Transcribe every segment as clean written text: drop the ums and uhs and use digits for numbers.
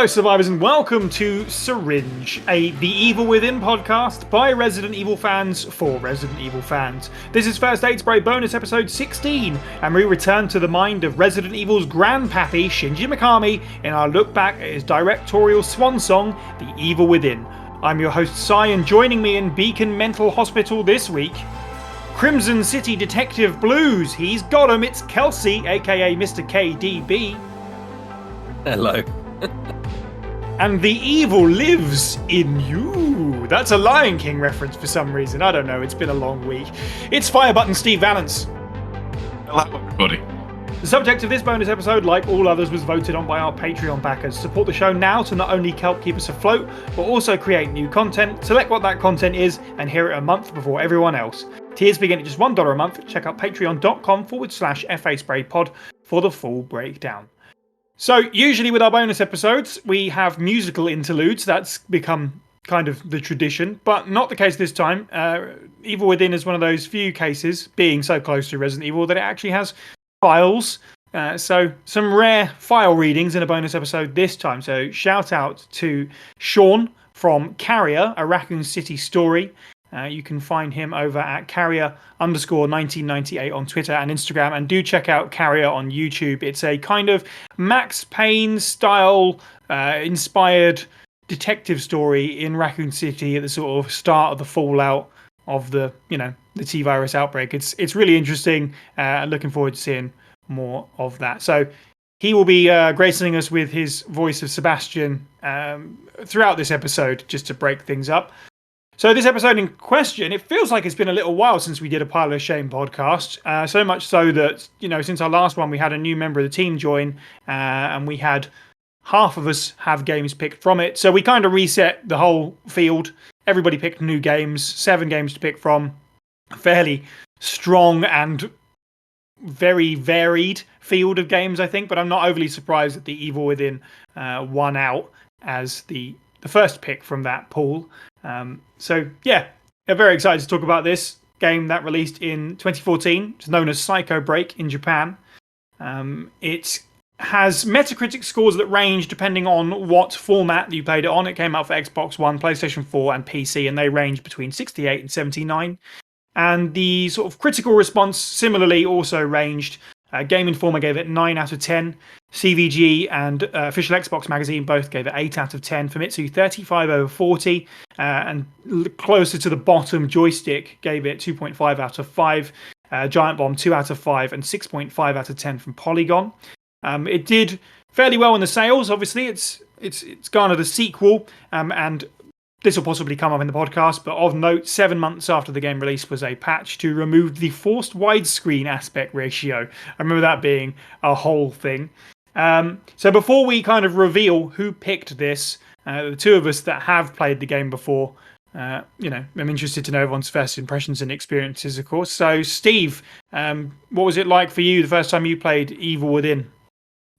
Hello, survivors, and welcome to Syringe, The Evil Within podcast by Resident Evil fans for Resident Evil fans. This is First Aid Spray bonus episode 16, and we return to the mind of Resident Evil's grandpappy, Shinji Mikami, in our look back at his directorial swansong, The Evil Within. I'm your host, Cy, and joining me in Beacon Mental Hospital this week, Crimson City Detective Blues. He's got him, it's Kelsey, aka Mr. KDB. Hello. And the evil lives in you. That's a Lion King reference for some reason. I don't know, it's been a long week. It's Firebutton Steve Valance. Hello, everybody. The subject of this bonus episode, like all others, was voted on by our Patreon backers. Support the show now to not only help keep us afloat, but also create new content. Select what that content is and hear it a month before everyone else. Tiers begin at just $1 a month. Check out patreon.com/FASprayPod for the full breakdown. So, usually with our bonus episodes, we have musical interludes. That's become kind of the tradition, but not the case this time. Evil Within is one of those few cases, being so close to Resident Evil, that it actually has files. So, some rare file readings in a bonus episode this time. So, shout out to Sean from Carrier, a Raccoon City story. You can find him over at Carrier_1998 on Twitter and Instagram, and do check out Carrier on YouTube. It's a kind of Max Payne style inspired detective story in Raccoon City at the sort of start of the fallout of the T-virus outbreak. It's really interesting. Looking forward to seeing more of that. So he will be gracing us with his voice of Sebastian throughout this episode, just to break things up. So this episode in question, it feels like it's been a little while since we did a Pile of Shame podcast. So much so that, since our last one, we had a new member of the team join, and we had half of us have games picked from it. So we kind of reset the whole field. Everybody picked new games, 7 games to pick from. A fairly strong and very varied field of games, I think. But I'm not overly surprised that The Evil Within won out as the first pick from that pool. So yeah, I'm very excited to talk about this game that released in 2014. It's known as Psycho Break in Japan. It has Metacritic scores that range depending on what format you played it on. It came out for Xbox One, PlayStation 4 and PC, and they range between 68 and 79. And the sort of critical response similarly also ranged. Game Informer gave it 9 out of 10. CVG and Official Xbox Magazine both gave it 8 out of 10. Famitsu 35 over 40. And closer to the bottom, Joystick gave it 2.5 out of 5. Giant Bomb 2 out of 5. And 6.5 out of 10 from Polygon. It did fairly well in the sales. Obviously, it's garnered a sequel. And this will possibly come up in the podcast, but of note, 7 months after the game release was a patch to remove the forced widescreen aspect ratio. I remember that being a whole thing. So before we kind of reveal who picked this, the two of us that have played the game before, I'm interested to know everyone's first impressions and experiences, of course. So, Steve, what was it like for you the first time you played Evil Within?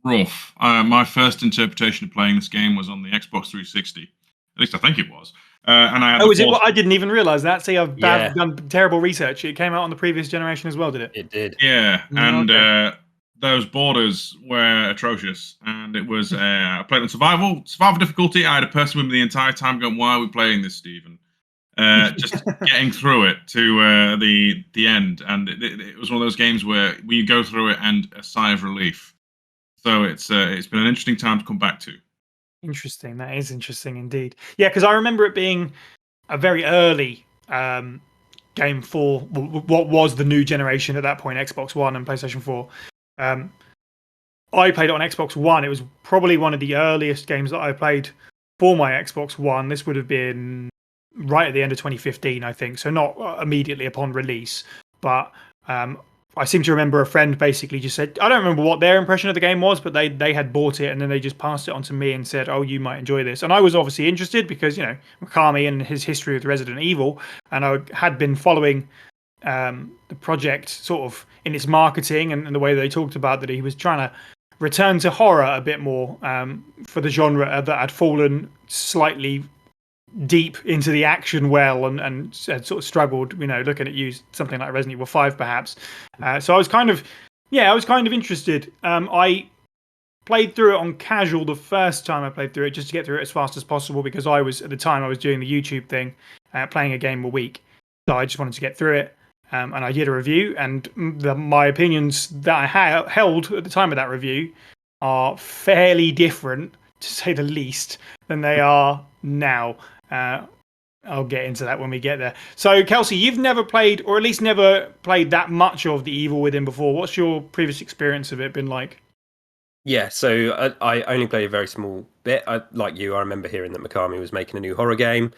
Rough. My first interpretation of playing this game was on the Xbox 360. At least I think it was. And I had is it? Well, I didn't even realise that. See, I've done terrible research. It came out on the previous generation as well, did it? It did. Yeah, and those borders were atrocious. And it was, I played on survival difficulty. I had a person with me the entire time going, "Why are we playing this, Stephen?" Just getting through it to the end. And it was one of those games where you go through it and a sigh of relief. So it's been an interesting time to come back to. Interesting. That is interesting indeed. Yeah, because I remember it being a very early game for what was the new generation at that point, Xbox One and PlayStation 4. I played it on Xbox One. It was probably one of the earliest games that I played for my Xbox One. This would have been right at the end of 2015, I think. So not immediately upon release. But I seem to remember a friend basically just said, I don't remember what their impression of the game was, but they had bought it and then they just passed it on to me and said, "Oh, you might enjoy this." And I was obviously interested because, Mikami and his history with Resident Evil, and I had been following the project sort of in its marketing and the way they talked about that he was trying to return to horror a bit more for the genre that had fallen slightly deep into the action well and sort of struggled, looking at you, something like Resident Evil 5 perhaps. So I was kind of interested. I played through it on casual the first time I played through it, just to get through it as fast as possible, because I was, at the time, I was doing the YouTube thing, playing a game a week. So I just wanted to get through it. And I did a review, and my opinions that I held at the time of that review are fairly different, to say the least, than they are now. I'll get into that when we get there. So, Kelsey, you've never played, or at least never played that much of The Evil Within before. What's your previous experience of it been like? Yeah, so I only played a very small bit. Like you, I remember hearing that Mikami was making a new horror game.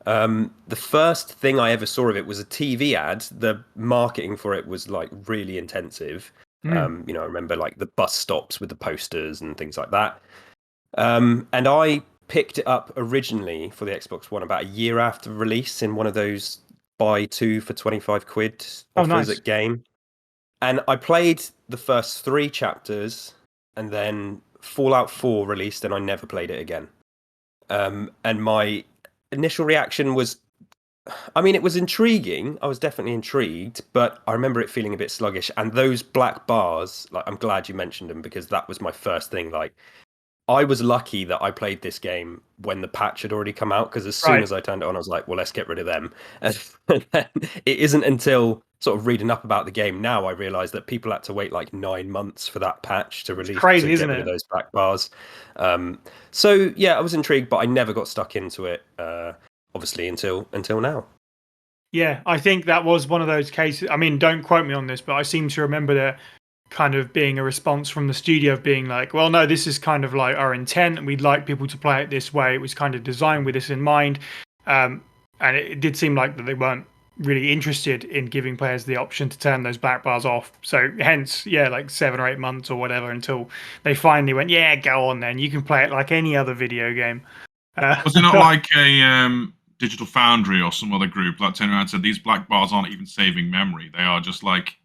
The first thing I ever saw of it was a TV ad. The marketing for it was like really intensive. Mm. I remember like the bus stops with the posters and things like that. And I picked it up originally for the Xbox One about a year after release in one of those buy two for 25 quid offers Nice. at Game. And I played the first 3 chapters, and then Fallout 4 released, and I never played it again. And my initial reaction was, I mean, it was intriguing. I was definitely intrigued, but I remember it feeling a bit sluggish. And those black bars, like, I'm glad you mentioned them, because that was my first thing. Like, I was lucky that I played this game when the patch had already come out, because as soon as I turned it on, I was like, well, let's get rid of them. And then it isn't until sort of reading up about the game now I realised that people had to wait like 9 months for that patch to release, Crazy, to isn't get rid it? of those black bars. So yeah, I was intrigued, but I never got stuck into it, obviously, until now. Yeah, I think that was one of those cases. I mean, don't quote me on this, but I seem to remember there kind of being a response from the studio of being like, well, no, this is kind of like our intent, and we'd like people to play it this way. It was kind of designed with this in mind. And it did seem like that they weren't really interested in giving players the option to turn those black bars off. So hence, yeah, like 7 or 8 months or whatever until they finally went, yeah, go on then. You can play it like any other video game. Was it not like a Digital Foundry or some other group that turned around and said these black bars aren't even saving memory; they are just like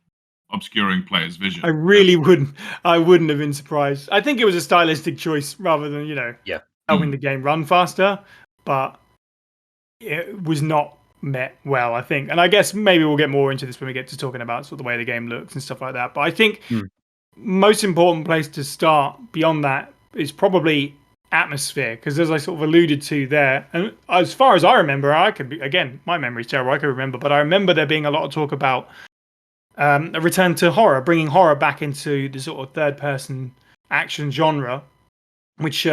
obscuring players' vision? I really wouldn't. I wouldn't have been surprised. I think it was a stylistic choice rather than Yeah. helping the game run faster, but it was not met well, I think. And I guess maybe we'll get more into this when we get to talking about sort of the way the game looks and stuff like that. But I think most important place to start beyond that is probably atmosphere, because as I sort of alluded to there, and as far as I remember, I could be, again, my memory's terrible, I could remember, but I remember there being a lot of talk about a return to horror, bringing horror back into the sort of third person action genre, which,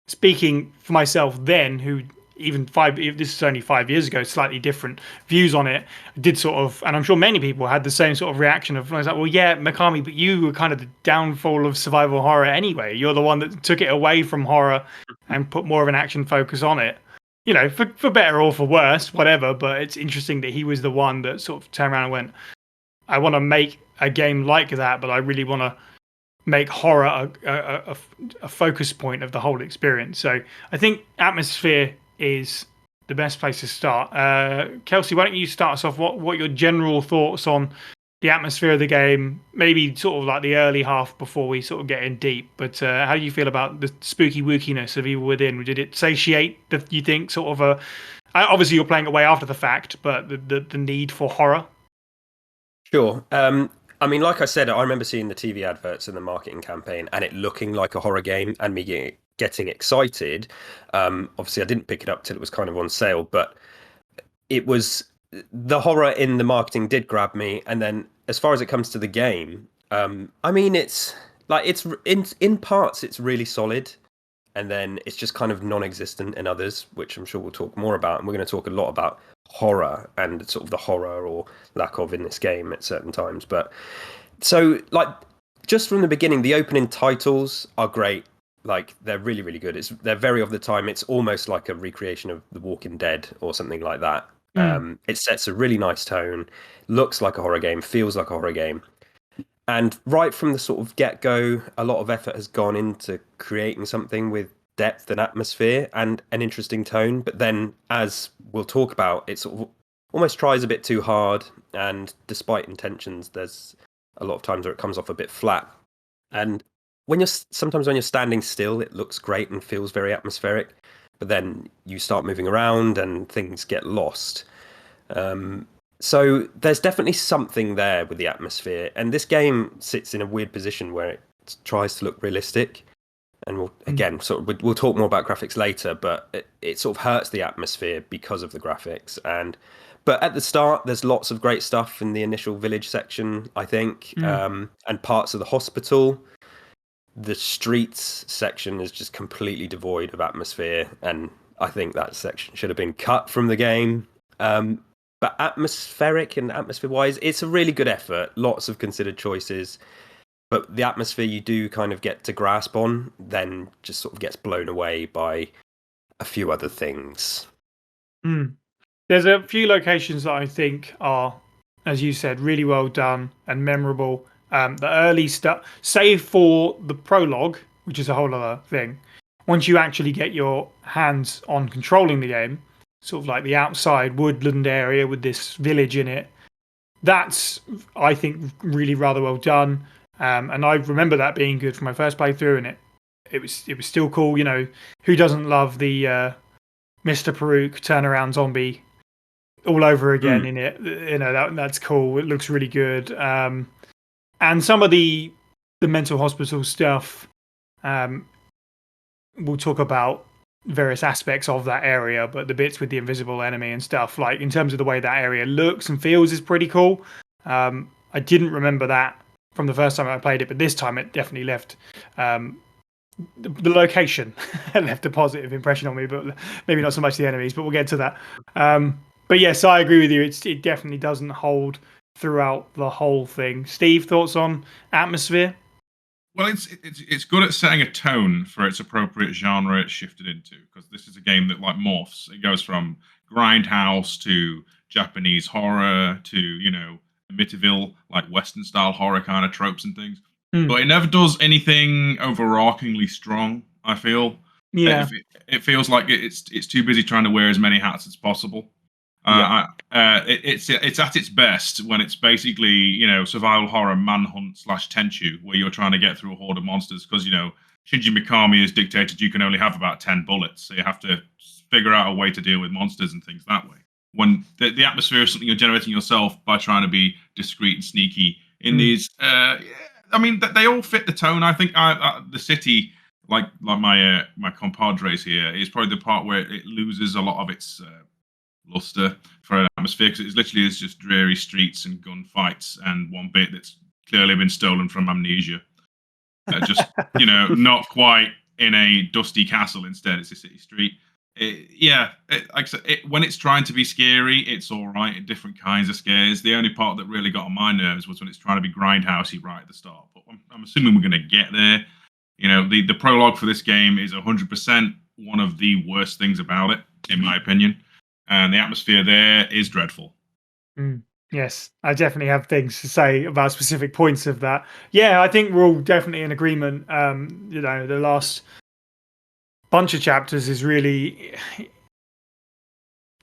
speaking for myself then, who even this is only 5 years ago, slightly different views on it, did sort of, and I'm sure many people had the same sort of reaction of, I was like, well, yeah, Mikami, but you were kind of the downfall of survival horror anyway. You're the one that took it away from horror and put more of an action focus on it. For better or for worse, whatever. But it's interesting that he was the one that sort of turned around and went, I want to make a game like that, but I really want to make horror a focus point of the whole experience. So I think atmosphere is the best place to start. Kelsey, why don't you start us off? What your general thoughts on the atmosphere of the game? Maybe sort of like the early half before we sort of get in deep. But how do you feel about the spooky wookiness of Evil Within? Did it satiate you think sort of obviously you're playing it way after the fact, but the need for horror? Sure. I mean, like I said, I remember seeing the TV adverts and the marketing campaign and it looking like a horror game and me getting excited. Obviously, I didn't pick it up till it was kind of on sale, but it was, the horror in the marketing did grab me. And then as far as it comes to the game, I mean, it's like, it's in parts, it's really solid. And then it's just kind of non-existent in others, which I'm sure we'll talk more about. And we're going to talk a lot about horror and sort of the horror or lack of in this game at certain times. But so, like, just from the beginning, the opening titles are great. Like, they're really, really good. They're very of the time. It's almost like a recreation of The Walking Dead or something like that. It sets a really nice tone, looks like a horror game, feels like a horror game. And right from the sort of get-go, a lot of effort has gone into creating something with depth and atmosphere and an interesting tone. But then, as we'll talk about, it sort of almost tries a bit too hard. And despite intentions, there's a lot of times where it comes off a bit flat. And sometimes when you're standing still, it looks great and feels very atmospheric. But then you start moving around and things get lost. So there's definitely something there with the atmosphere, and this game sits in a weird position where tries to look realistic. And we'll talk more about graphics later, but it sort of hurts the atmosphere because of the graphics. But at the start, there's lots of great stuff in the initial village section, I think, and parts of the hospital. The streets section is just completely devoid of atmosphere, and I think that section should have been cut from the game. But atmospheric and atmosphere-wise, it's a really good effort. Lots of considered choices. But the atmosphere you do kind of get to grasp on then just sort of gets blown away by a few other things. There's a few locations that I think are, as you said, really well done and memorable. The early stuff, save for the prologue, which is a whole other thing. Once you actually get your hands on controlling the game, sort of like the outside woodland area with this village in it, that's, I think, really rather well done. And I remember that being good for my first playthrough, and it was still cool. You know, who doesn't love the Mr. Peruk turnaround zombie all over again in it? You know, that's cool. It looks really good. And some of the mental hospital stuff, we'll talk about various aspects of that area, but the bits with the invisible enemy and stuff, like in terms of the way that area looks and feels, is pretty cool. I didn't remember that from the first time I played it, but this time it definitely left the location left a positive impression on me, but maybe not so much the enemies, but we'll get to that. But yes, I agree with you. It definitely doesn't hold throughout the whole thing. Steve, thoughts on atmosphere? Well, it's good at setting a tone for its appropriate genre it's shifted into, because this is a game that like morphs. It goes from grindhouse to Japanese horror to, you know, Amityville, like Western style horror kind of tropes and things. But it never does anything overarchingly strong, I feel. Yeah. It feels like it's too busy trying to wear as many hats as possible. It's at its best when it's basically, you know, survival horror manhunt / tenchu, where you're trying to get through a horde of monsters because, you know, Shinji Mikami has dictated you can only have about 10 bullets, so you have to figure out a way to deal with monsters and things that way. When the atmosphere is something you're generating yourself by trying to be discreet and sneaky in these, I mean, they all fit the tone. I think the city, like my compadres here, is probably the part where it loses a lot of its luster for an atmosphere, because it's literally is just dreary streets and gunfights and one bit that's clearly been stolen from Amnesia. Just, you know, not quite in a dusty castle. Instead, it's a city street. Like I said, when it's trying to be scary, it's all right. Different kinds of scares. The only part that really got on my nerves was when it's trying to be grindhousey right at the start. But I'm assuming we're going to get there. You know, the prologue for this game is 100% one of the worst things about it, in my opinion. And the atmosphere there is dreadful. Yes, I definitely have things to say about specific points of that. Yeah, I think we're all definitely in agreement. You know, the last bunch of chapters is really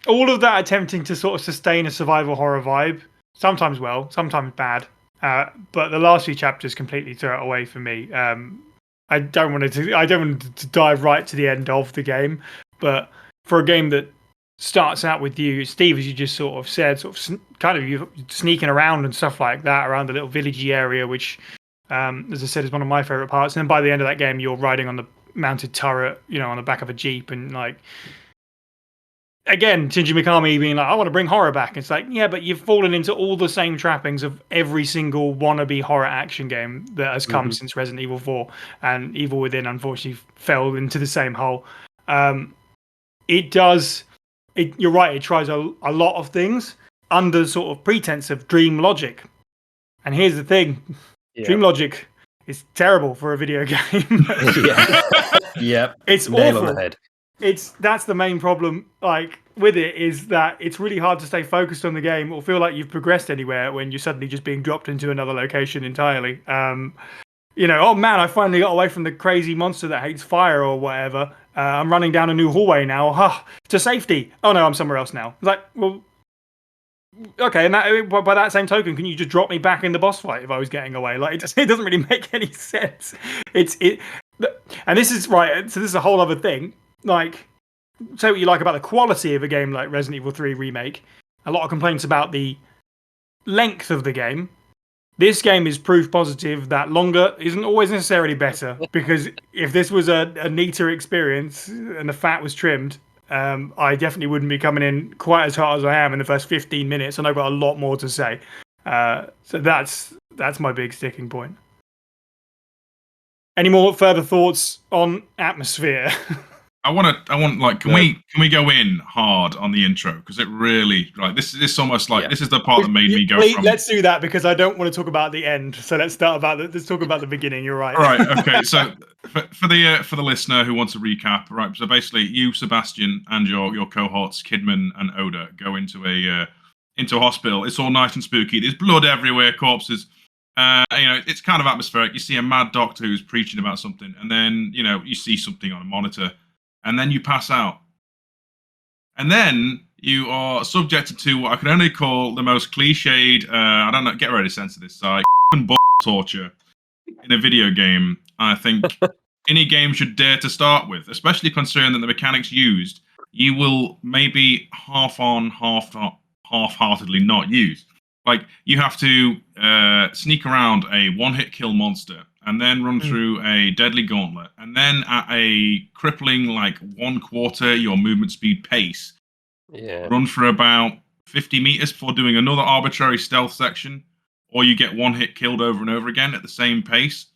all of that attempting to sort of sustain a survival horror vibe. Sometimes well, sometimes bad. But the last few chapters completely throw it away for me. I don't want to dive right to the end of the game, but for a game that starts out with you, Steve, as you just sort of said, sort of kind of you sneaking around and stuff like that around the little villagey area, which, as I said, is one of my favorite parts. And then by the end of that game, you're riding on the mounted turret, you know, on the back of a jeep, and like, again, Shinji Mikami being like, I want to bring horror back. It's like, yeah, but you've fallen into all the same trappings of every single wannabe horror action game that has come since Resident Evil 4, and Evil Within unfortunately fell into the same hole. It does. You're right, it tries a lot of things under sort of pretense of dream logic. And here's the thing, dream logic is terrible for a video game. It's nail awful. on the head. That's the main problem, like, with it, is that it's really hard to stay focused on the game or feel like you've progressed anywhere when you're suddenly just being dropped into another location entirely. You know, oh man, I finally got away from the crazy monster that hates fire or whatever. I'm running down a new hallway now, to safety. Oh no, I'm somewhere else now. It's like, well, okay, and by that same token, can you just drop me back in the boss fight if I was getting away? Like, it doesn't really make any sense. And this is right. So this is a whole other thing. Like, say what you like about the quality of a game like Resident Evil 3 Remake. A lot of complaints about the length of the game. this game is proof positive that longer isn't always necessarily better. Because if this was a neater experience and the fat was trimmed, I definitely wouldn't be coming in quite as hard as I am in the first 15 minutes, and I've got a lot more to say. So that's my big sticking point. Any more further thoughts on atmosphere? I want like, can we go in hard on the intro, because it really, like, this is almost like this is the part that made me go from. Let's do that, because I don't want to talk about the end. So let's talk about the beginning. You're right. All right. Okay. So for the listener who wants a recap, right? So basically, you, Sebastian, and your cohorts, Kidman and Oda, go into a hospital. It's all nice and spooky. There's blood everywhere, corpses. It's kind of atmospheric. You see a mad doctor who's preaching about something, and then you see something on a monitor. And then you pass out. And then you are subjected to what I can only call the most cliched, I don't know, get ready to censor this site, torture in a video game. I think any game should dare to start with, especially considering that the mechanics used, you will maybe half-heartedly not use. Like, you have to sneak around a one-hit kill monster, and then run through a deadly gauntlet, and then at a crippling, like, 1/4 your movement speed pace, run for about 50 meters before doing another arbitrary stealth section, or you get one hit killed over and over again at the same pace.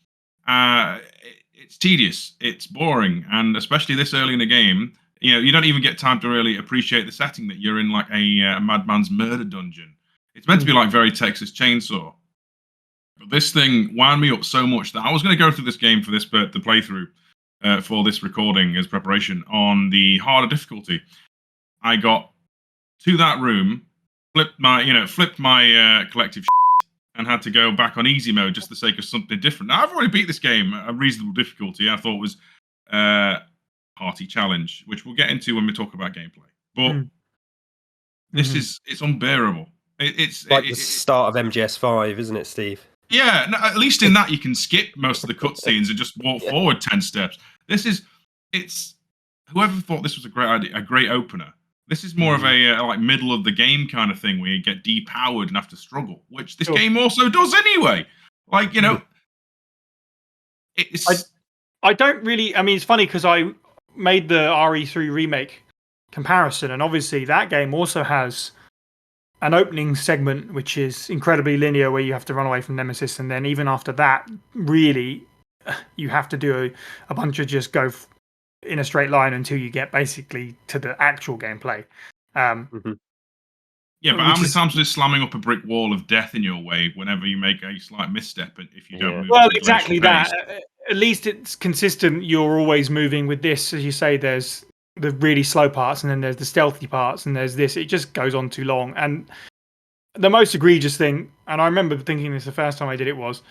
It's tedious, it's boring, and especially this early in the game, you don't even get time to really appreciate the setting that you're in, like a madman's murder dungeon. It's meant to be like very Texas Chainsaw. But this thing wound me up so much that I was going to go through this game for the playthrough for this recording as preparation on the harder difficulty. I got to that room, flipped my collective and had to go back on easy mode just for the sake of something different. Now, I've already beat this game at a reasonable difficulty. I thought was hearty challenge, which we'll get into when we talk about gameplay. But it's unbearable. It's like the start of MGS5, isn't it, Steve? Yeah, no, at least in that you can skip most of the cutscenes and just walk forward 10 steps. It's whoever thought this was a great idea, a great opener. This is more of a like middle of the game kind of thing where you get depowered and have to struggle, which this game also does anyway. Like, it's. I don't really. I mean, it's funny because I made the RE3 remake comparison, and obviously that game also has an opening segment which is incredibly linear, where you have to run away from Nemesis, and then even after that, really, you have to do a bunch of just go in a straight line until you get basically to the actual gameplay. Yeah, but how many times is slamming up a brick wall of death in your way whenever you make a slight misstep if you don't move? Well, exactly that. At least it's consistent. You're always moving with this, as you say. There's the really slow parts, and then there's the stealthy parts, and there's this. It just goes on too long. And the most egregious thing, and I remember thinking this the first time I did it, was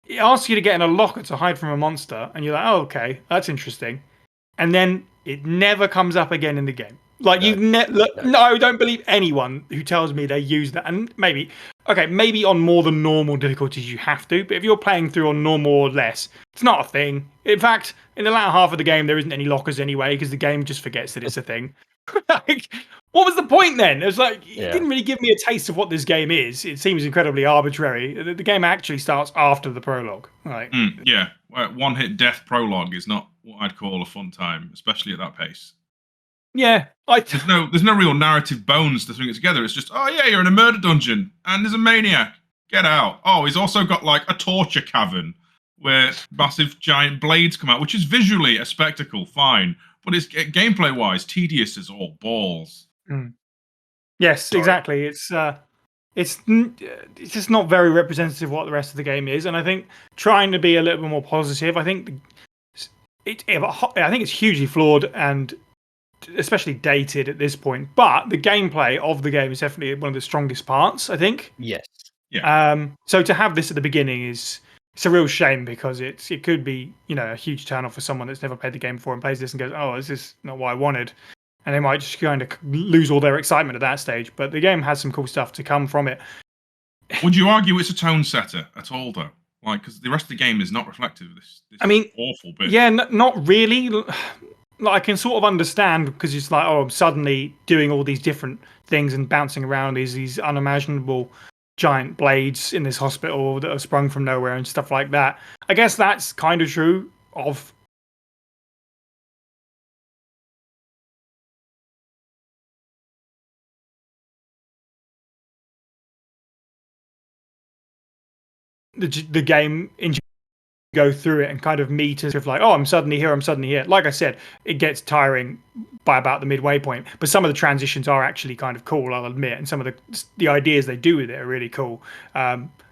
it asks you to get in a locker to hide from a monster, and you're like, oh, okay, that's interesting. And then it never comes up again in the game. Like, no, don't believe anyone who tells me they use that. And maybe on more than normal difficulties you have to, but if you're playing through on normal or less, it's not a thing. In fact, in the latter half of the game, there isn't any lockers anyway, because the game just forgets that it's a thing. Like, what was the point then? It was like, it didn't really give me a taste of what this game is. It seems incredibly arbitrary. The game actually starts after the prologue. Like, one-hit death prologue is not what I'd call a fun time, especially at that pace. Yeah, there's no real narrative bones to string it together. It's just, oh yeah, you're in a murder dungeon and there's a maniac. Get out. Oh, he's also got like a torture cavern where massive giant blades come out, which is visually a spectacle. Fine, but it's gameplay wise tedious as all balls. Yes, exactly. It's just not very representative of what the rest of the game is, and I think trying to be a little bit more positive. I think it's hugely flawed and especially dated at this point. But the gameplay of the game is definitely one of the strongest parts, I think. Yes. Yeah. So to have this at the beginning it's a real shame, because it could be a huge turn off for someone that's never played the game before and plays this and goes, oh, this is not what I wanted. And they might just kind of lose all their excitement at that stage. But the game has some cool stuff to come from it. Would you argue it's a tone setter at all, though? Like, because the rest of the game is not reflective of this awful bit. Yeah, not really. Like, I can sort of understand, because it's like, oh, I'm suddenly doing all these different things and bouncing around these unimaginable giant blades in this hospital that have sprung from nowhere and stuff like that. I guess that's kind of true of the game in go through it and kind of meet as if like, oh, I'm suddenly here, I'm suddenly here. Like I said, it gets tiring by about the midway point, but some of the transitions are actually kind of cool, I'll admit, and some of the ideas they do with it are really cool.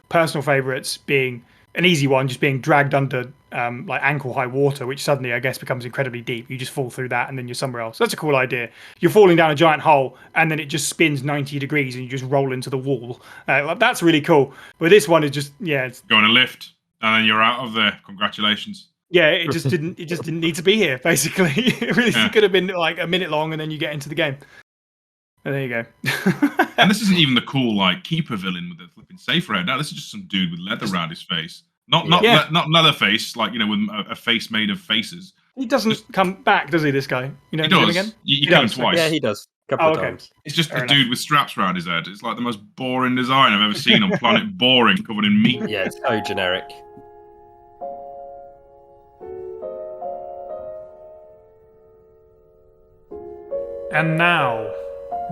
Personal favorites being an easy one, just being dragged under like ankle high water, which suddenly I guess becomes incredibly deep. You just fall through that and then you're somewhere else. That's a cool idea. You're falling down a giant hole and then it just spins 90 degrees and you just roll into the wall. That's really cool. But this one is just, yeah, it's Go on a lift, and then you're out of there. Congratulations. yeah, it just didn't need to be here, basically. It really could have been like a minute long and then you get into the game. And there you go. And this isn't even the cool like keeper villain with the flipping safe around. No, this is just some dude with leather around his face. Not leather face, like, you know, with a face made of faces. He doesn't come back, does he, this guy? You know, He see him does. again? You kill him twice. Yeah, he does. A couple of okay. times. It's just Fair a enough. dude with straps around his head. It's like the most boring design I've ever seen on Planet Boring, covered in meat. Yeah, it's so generic. And now,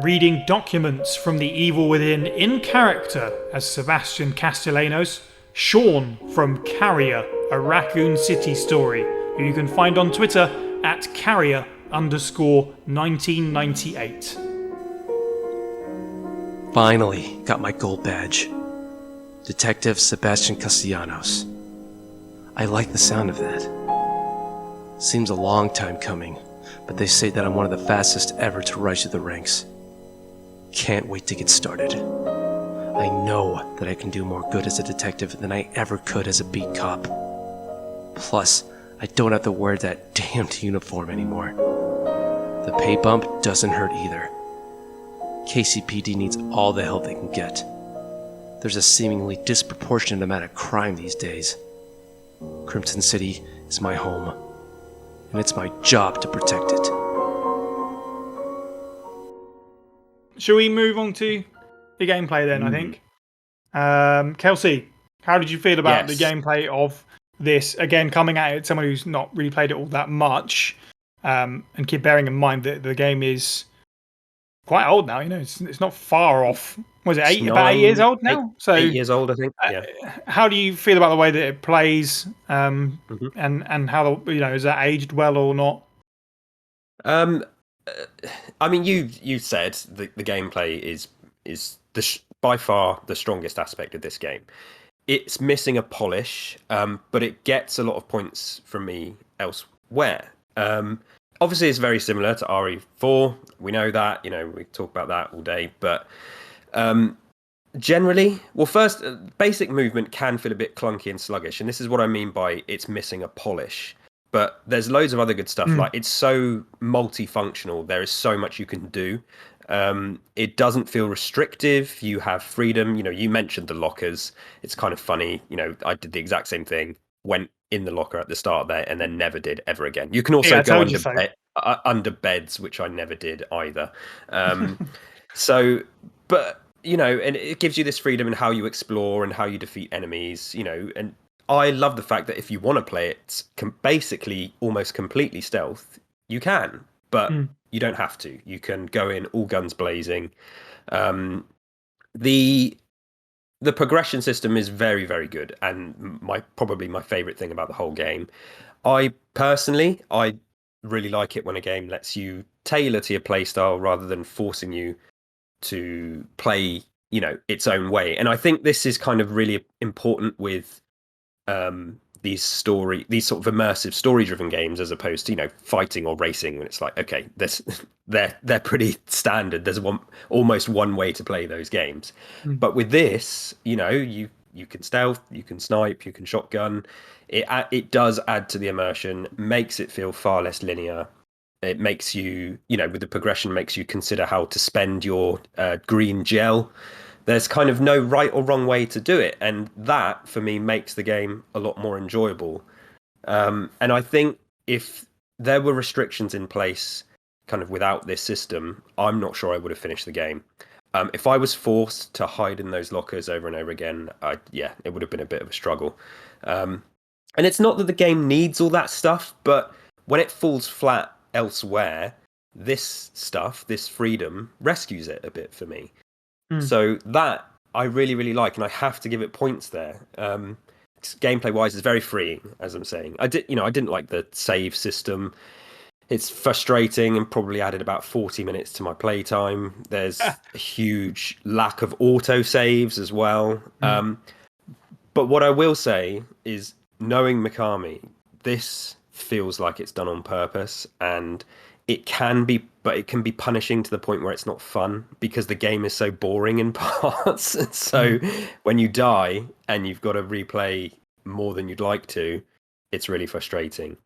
reading documents from the Evil Within in character as Sebastian Castellanos, Sean from Carrier, a Raccoon City story, who you can find on Twitter at carrier_1998. Finally, got my gold badge. Detective Sebastian Castellanos. I like the sound of that. Seems a long time coming, but they say that I'm one of the fastest ever to rise through the ranks. Can't wait to get started. I know that I can do more good as a detective than I ever could as a beat cop. Plus, I don't have to wear that damned uniform anymore. The pay bump doesn't hurt either. KCPD needs all the help they can get. There's a seemingly disproportionate amount of crime these days. Crimson City is my home, and it's my job to protect it. Shall we move on to the gameplay then, I think? Kelsey, how did you feel about the gameplay of this? Again, coming at it, someone who's not really played it all that much, and keep bearing in mind that the game is quite old now. You know, it's not far off. Was it about 8 years old now? 8 years old, I think. Yeah. How do you feel about the way that it plays, and how, you know, is that aged well or not? I mean, you said the gameplay is by far the strongest aspect of this game. It's missing a polish, but it gets a lot of points from me elsewhere. Obviously, it's very similar to RE4. We know that. You know, we talk about that all day. But generally, well, first, basic movement can feel a bit clunky and sluggish, and this is what I mean by it's missing a polish. But there's loads of other good stuff. Like, it's so multifunctional. There is so much you can do. It doesn't feel restrictive. You have freedom. You know, you mentioned the lockers. It's kind of funny. You know, I did the exact same thing. Went in the locker at the start there and then never did ever again. You can also go under beds, which I never did either. But, you know, and it gives you this freedom in how you explore and how you defeat enemies, you know, and I love the fact that if you want to play it basically almost completely stealth, you can, but you don't have to. You can go in all guns blazing. The progression system is very, very good, and probably my favorite thing about the whole game. I really like it when a game lets you tailor to your playstyle rather than forcing you to play, you know, its own way. And I think this is kind of really important with these sort of immersive story-driven games, as opposed to, you know, fighting or racing, when it's like, okay, they're pretty standard. There's almost one way to play those games. But with this, you know, you can stealth, you can snipe, you can shotgun. It does add to the immersion, makes it feel far less linear. It makes you, you know, with the progression, makes you consider how to spend your green gel. There's kind of no right or wrong way to do it, and that for me makes the game a lot more enjoyable. And I think if there were restrictions in place kind of without this system, I'm not sure I would have finished the game. If I was forced to hide in those lockers over and over again, it would have been a bit of a struggle. And it's not that the game needs all that stuff, but when it falls flat elsewhere, this stuff, this freedom, rescues it a bit for me. So that I really, really like, and I have to give it points there. Gameplay-wise, it's very freeing, as I'm saying. I didn't like the save system. It's frustrating and probably added about 40 minutes to my playtime. There's a huge lack of auto saves as well. But what I will say is, knowing Mikami, this feels like it's done on purpose, and it can be punishing to the point where it's not fun because the game is so boring in parts. And so when you die and you've got to replay more than you'd like to, it's really frustrating.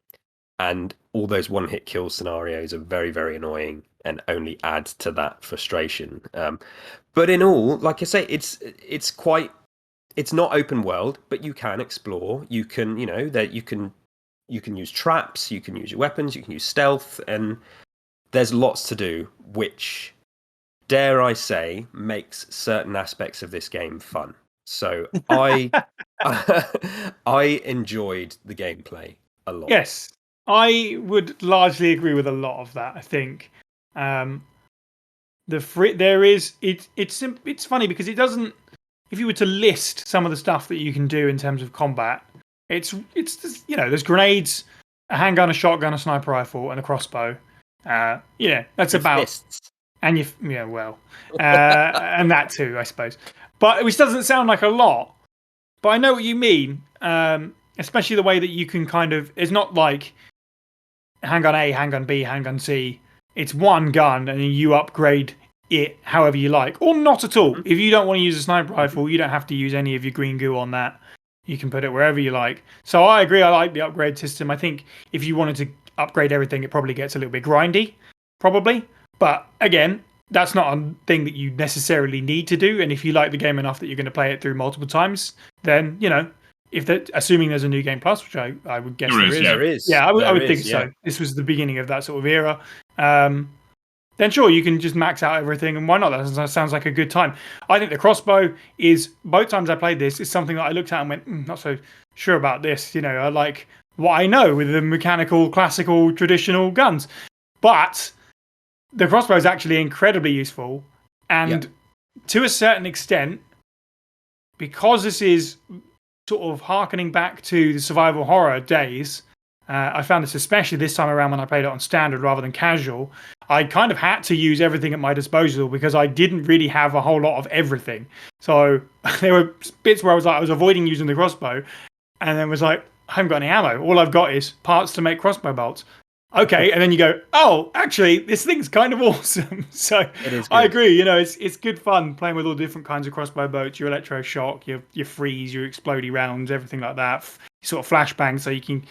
And all those one-hit kill scenarios are very, very annoying and only add to that frustration. But in all, like I say, it's not open world, but you can explore. You can, you can use traps, you can use your weapons, you can use stealth, and there's lots to do, which, dare I say, makes certain aspects of this game fun. So I enjoyed the gameplay a lot. Yes, I would largely agree with a lot of that. I think it's funny because it doesn't. If you were to list some of the stuff that you can do in terms of combat, it's there's grenades, a handgun, a shotgun, a sniper rifle, and a crossbow. That's about Fists. and and that too, I suppose. But which doesn't sound like a lot, but I know what you mean. Especially the way that you can kind of, it's not like handgun A, handgun B, handgun C. It's one gun, and you upgrade it however you like, or not at all. If you don't want to use a sniper rifle, you don't have to use any of your green goo on that. You can put it wherever you like. So I agree. I like the upgrade system. I think if you wanted to upgrade everything, it probably gets a little bit grindy, probably. But again, that's not a thing that you necessarily need to do. And if you like the game enough that you're going to play it through multiple times, then assuming there's a new game plus, which I would guess there is. Yeah, I would think so. This was the beginning of that sort of era. Then sure, you can just max out everything, and why not? That sounds like a good time. I think the crossbow is, both times I played this, is something that I looked at and went, not so sure about this. I like what I know with the mechanical, classical, traditional guns. But the crossbow is actually incredibly useful, and to a certain extent, because this is sort of harkening back to the survival horror days, I found this especially this time around when I played it on standard rather than casual. I kind of had to use everything at my disposal because I didn't really have a whole lot of everything. So there were bits where I was avoiding using the crossbow, and then was like, I haven't got any ammo. All I've got is parts to make crossbow bolts. Okay, and then you go, oh, actually, this thing's kind of awesome. So I agree. It's good fun playing with all different kinds of crossbow bolts, your electroshock, your freeze, your explodey rounds, everything like that. Sort of flashbang, so you can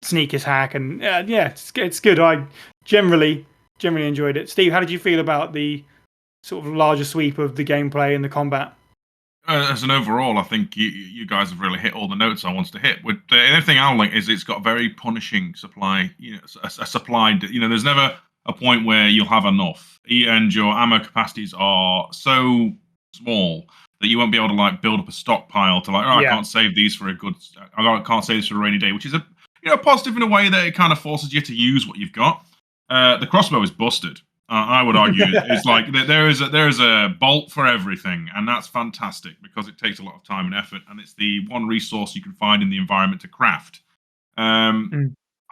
sneak his hack, and it's good. I generally enjoyed it. Steve, how did you feel about the sort of larger sweep of the gameplay and the combat? As an overall, I think you guys have really hit all the notes I wanted to hit. With anything I'll link is it's got a very punishing supply. A supply. There's never a point where you'll have enough, and your ammo capacities are so small that you won't be able to build up a stockpile to I can't save these for I can't save this for a rainy day, which is a positive in a way that it kind of forces you to use what you've got. The crossbow is busted. I would argue it's like there is a bolt for everything, and that's fantastic because it takes a lot of time and effort, and it's the one resource you can find in the environment to craft. I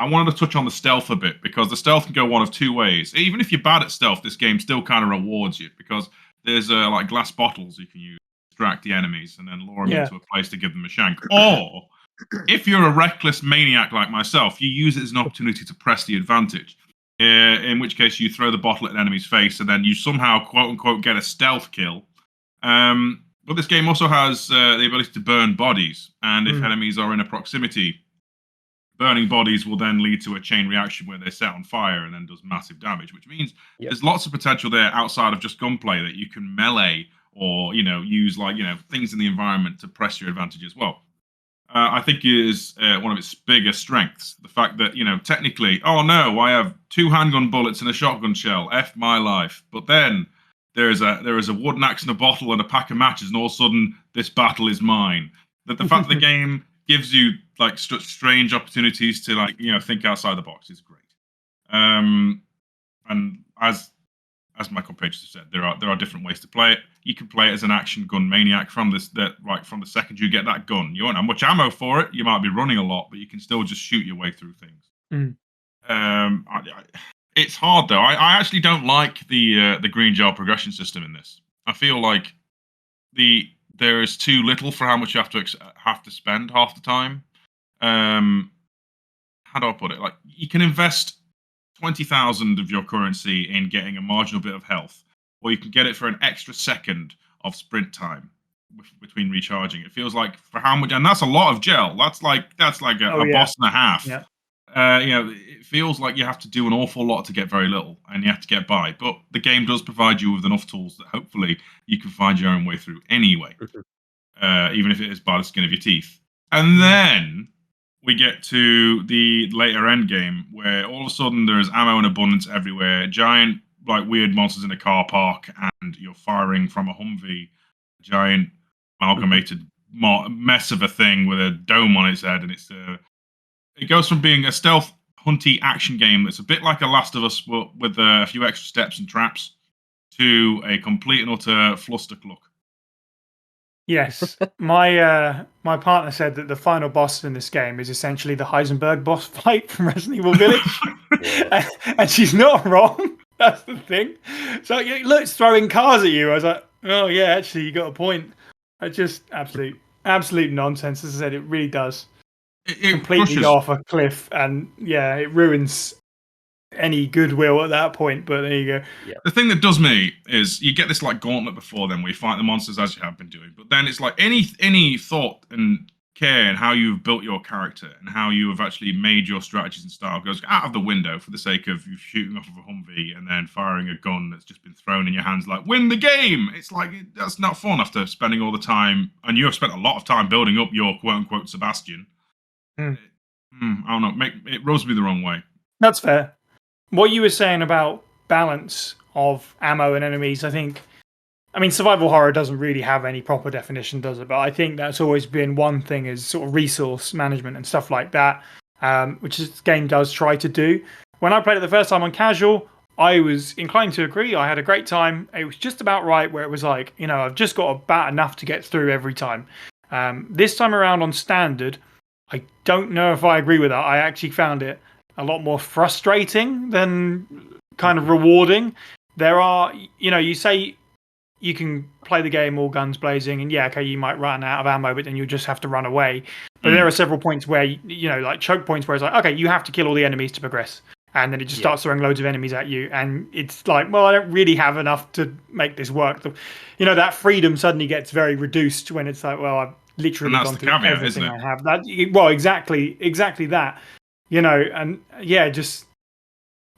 wanted to touch on the stealth a bit because the stealth can go one of two ways. Even if you're bad at stealth, this game still kind of rewards you because there's glass bottles you can use to distract the enemies and then lure them into a place to give them a shank. Or if you're a reckless maniac like myself, you use it as an opportunity to press the advantage. In which case you throw the bottle at an enemy's face and then you somehow, quote-unquote, get a stealth kill. But this game also has the ability to burn bodies. And if enemies are in a proximity, burning bodies will then lead to a chain reaction where they set on fire and then does massive damage, which means there's lots of potential there outside of just gunplay that you can melee or, use things in the environment to press your advantage as well. I think is one of its bigger strengths. The fact that, technically, oh no, I have 2 handgun bullets and a shotgun shell. F my life. But then there is a wooden axe and a bottle and a pack of matches, and all of a sudden this battle is mine. That the fact that the game gives you like strange opportunities to like think outside the box is great. And as my compatriots have said, there are different ways to play it. You can play it as an action gun maniac from the second you get that gun. You won't have much ammo for it. You might be running a lot, but you can still just shoot your way through things. It's hard though. I actually don't like the green gel progression system in this. I feel like there is too little for how much you have to spend half the time. How do I put it? Like you can invest 20,000 of your currency in getting a marginal bit of health, or you can get it for an extra second of sprint time between recharging. It feels like for how much, and that's a lot of gel. That's like a boss and a half. Yeah. It feels like you have to do an awful lot to get very little, and you have to get by. But the game does provide you with enough tools that hopefully you can find your own way through anyway, even if it is by the skin of your teeth. And then we get to the later end game where all of a sudden there is ammo in abundance everywhere, giant like weird monsters in a car park, and you're firing from a Humvee, giant amalgamated mess of a thing with a dome on its head, and it goes from being a stealth hunty action game that's a bit like a Last of Us but with a few extra steps and traps to a complete and utter flustercluck. Yes, my partner said that the final boss in this game is essentially the Heisenberg boss fight from Resident Evil Village, and she's not wrong. That's the thing. So it looks throwing cars at you. I was like, oh yeah, actually you got a point. It's just absolute nonsense. As I said, it really does completely go off a cliff, and yeah, it ruins any goodwill at that point. But there you go. Yeah. The thing that does me is you get this like gauntlet before then where you fight the monsters as you have been doing, but then it's like any thought and care and how you've built your character and how you have actually made your strategies and style goes out of the window for the sake of you shooting off of a Humvee and then firing a gun that's just been thrown in your hands like win the game. It's like that's not fun after spending all the time, and you have spent a lot of time building up your quote unquote Sebastian. I don't know, it rubs me the wrong way. That's fair. What you were saying about balance of ammo and enemies, I mean, survival horror doesn't really have any proper definition, does it? But I think that's always been one thing is sort of resource management and stuff like that, which this game does try to do. When I played it the first time on casual, I was inclined to agree. I had a great time. It was just about right where it was like, I've just got about enough to get through every time. This time around on standard, I don't know if I agree with that. I actually found it a lot more frustrating than kind of rewarding. There are, you say you can play the game all guns blazing, and you might run out of ammo, but then you just have to run away. But there are several points where, like choke points where it's like, okay, you have to kill all the enemies to progress. And then it just starts throwing loads of enemies at you. And it's like, well, I don't really have enough to make this work. That freedom suddenly gets very reduced when it's like, well, I've literally gone through everything I have. Well, exactly that. Just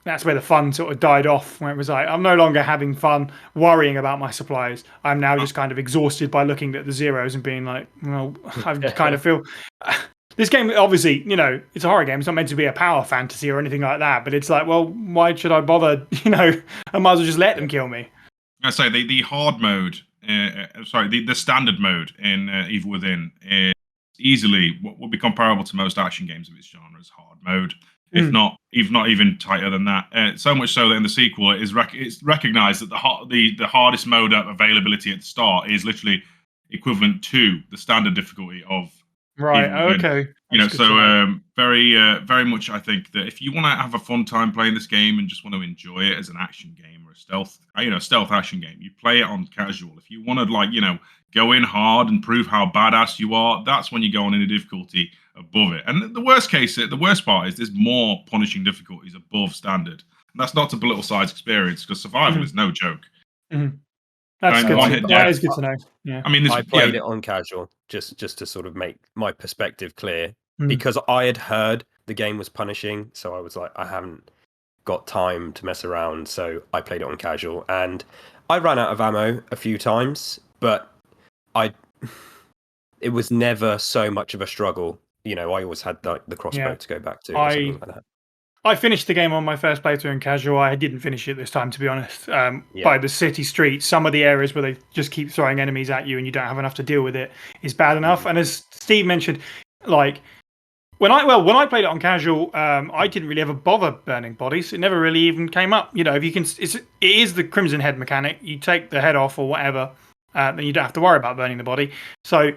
that's where the fun sort of died off, when it was like, I'm no longer having fun worrying about my supplies. I'm now just kind of exhausted by looking at the zeros and being like, well, I kind of feel this game, obviously, it's a horror game. It's not meant to be a power fantasy or anything like that, but it's like, well, why should I bother? I might as well just let them kill me. I say the hard mode, the standard mode in Evil Within is easily what would be comparable to most action games of its genre as hard mode, if not even tighter than that. So much so that in the sequel, it's recognized that the hardest mode availability at the start is literally equivalent to the standard difficulty of right. Okay. Very much. I think that if you want to have a fun time playing this game and just want to enjoy it as an action game or a stealth action game, you play it on casual. If you want to go in hard and prove how badass you are, that's when you go on in a difficulty above it. And the worst part is there's more punishing difficulties above standard. And that's not to belittle side's experience, because survival is no joke. Mm-hmm. That's good. That is good to know. Yeah. I mean, I played it on casual just to sort of make my perspective clear, because I had heard the game was punishing, so I was like, I haven't got time to mess around, so I played it on casual, and I ran out of ammo a few times, but it was never so much of a struggle. I always had the crossbow to go back to. Or something like that. I finished the game on my first playthrough in casual. I didn't finish it this time, to be honest. By the city streets, some of the areas where they just keep throwing enemies at you and you don't have enough to deal with it is bad enough. And as Steve mentioned, like when I played it on casual, I didn't really ever bother burning bodies. It never really even came up. If you can, it is the Crimson Head mechanic. You take the head off or whatever, then you don't have to worry about burning the body. So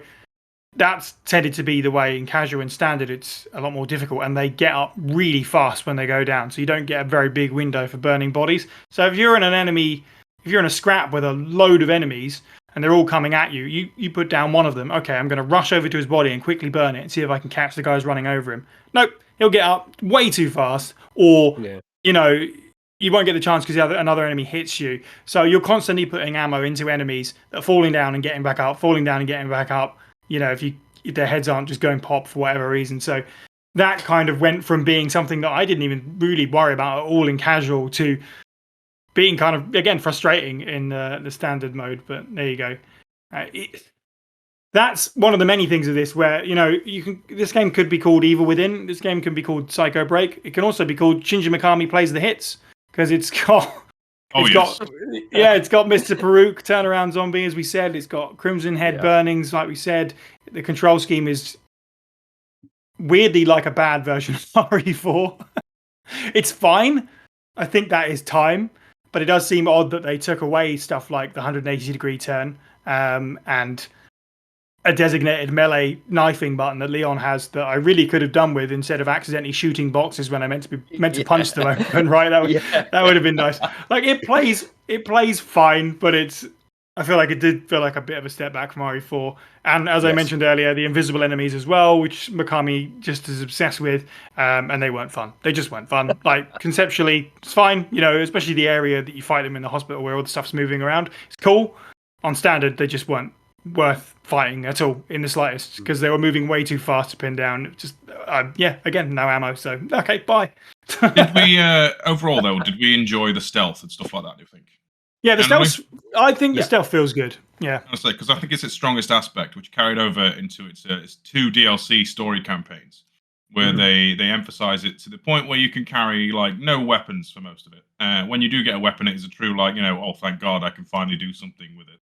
that's tended to be the way in casual and standard. It's a lot more difficult, and they get up really fast when they go down, so you don't get a very big window for burning bodies. So if you're in a scrap with a load of enemies and they're all coming at you, you put down one of them. Okay, I'm going to rush over to his body and quickly burn it and see if I can catch the guys running over him. Nope, he'll get up way too fast, or you won't get the chance because another enemy hits you. So you're constantly putting ammo into enemies that are falling down and getting back up, falling down and getting back up. If their heads aren't just going pop for whatever reason. So that kind of went from being something that I didn't even really worry about at all in casual to being kind of, again, frustrating in the standard mode. But there you go. That's one of the many things of this where, this game could be called Evil Within. This game can be called Psycho Break. It can also be called Shinji Mikami Plays the Hits, because it's got... It's got Mr. Farouk, turnaround zombie, as we said. It's got Crimson Head burnings, like we said. The control scheme is weirdly like a bad version of RE4. It's fine. I think that is time. But it does seem odd that they took away stuff like the 180-degree turn and a designated melee knifing button that Leon has that I really could have done with instead of accidentally shooting boxes when I meant to punch them open. Right, that would have been nice. Like it plays fine, but I feel like it did feel like a bit of a step back from RE4. And as I mentioned earlier, the invisible enemies as well, which Mikami just is obsessed with, and they weren't fun. They just weren't fun. Like conceptually, it's fine, especially the area that you fight them in the hospital where all the stuff's moving around. It's cool. On standard, they just weren't worth fighting at all in the slightest because they were moving way too fast to pin down. Just again, no ammo. So okay, bye. Did we overall though? Did we enjoy the stealth and stuff like that? Do you think? Yeah, the stealth. I think the stealth feels good. Yeah, honestly, because I think it's its strongest aspect, which carried over into its two DLC story campaigns, where they emphasize it to the point where you can carry like no weapons for most of it. When you do get a weapon, it is a true oh thank God, I can finally do something with it.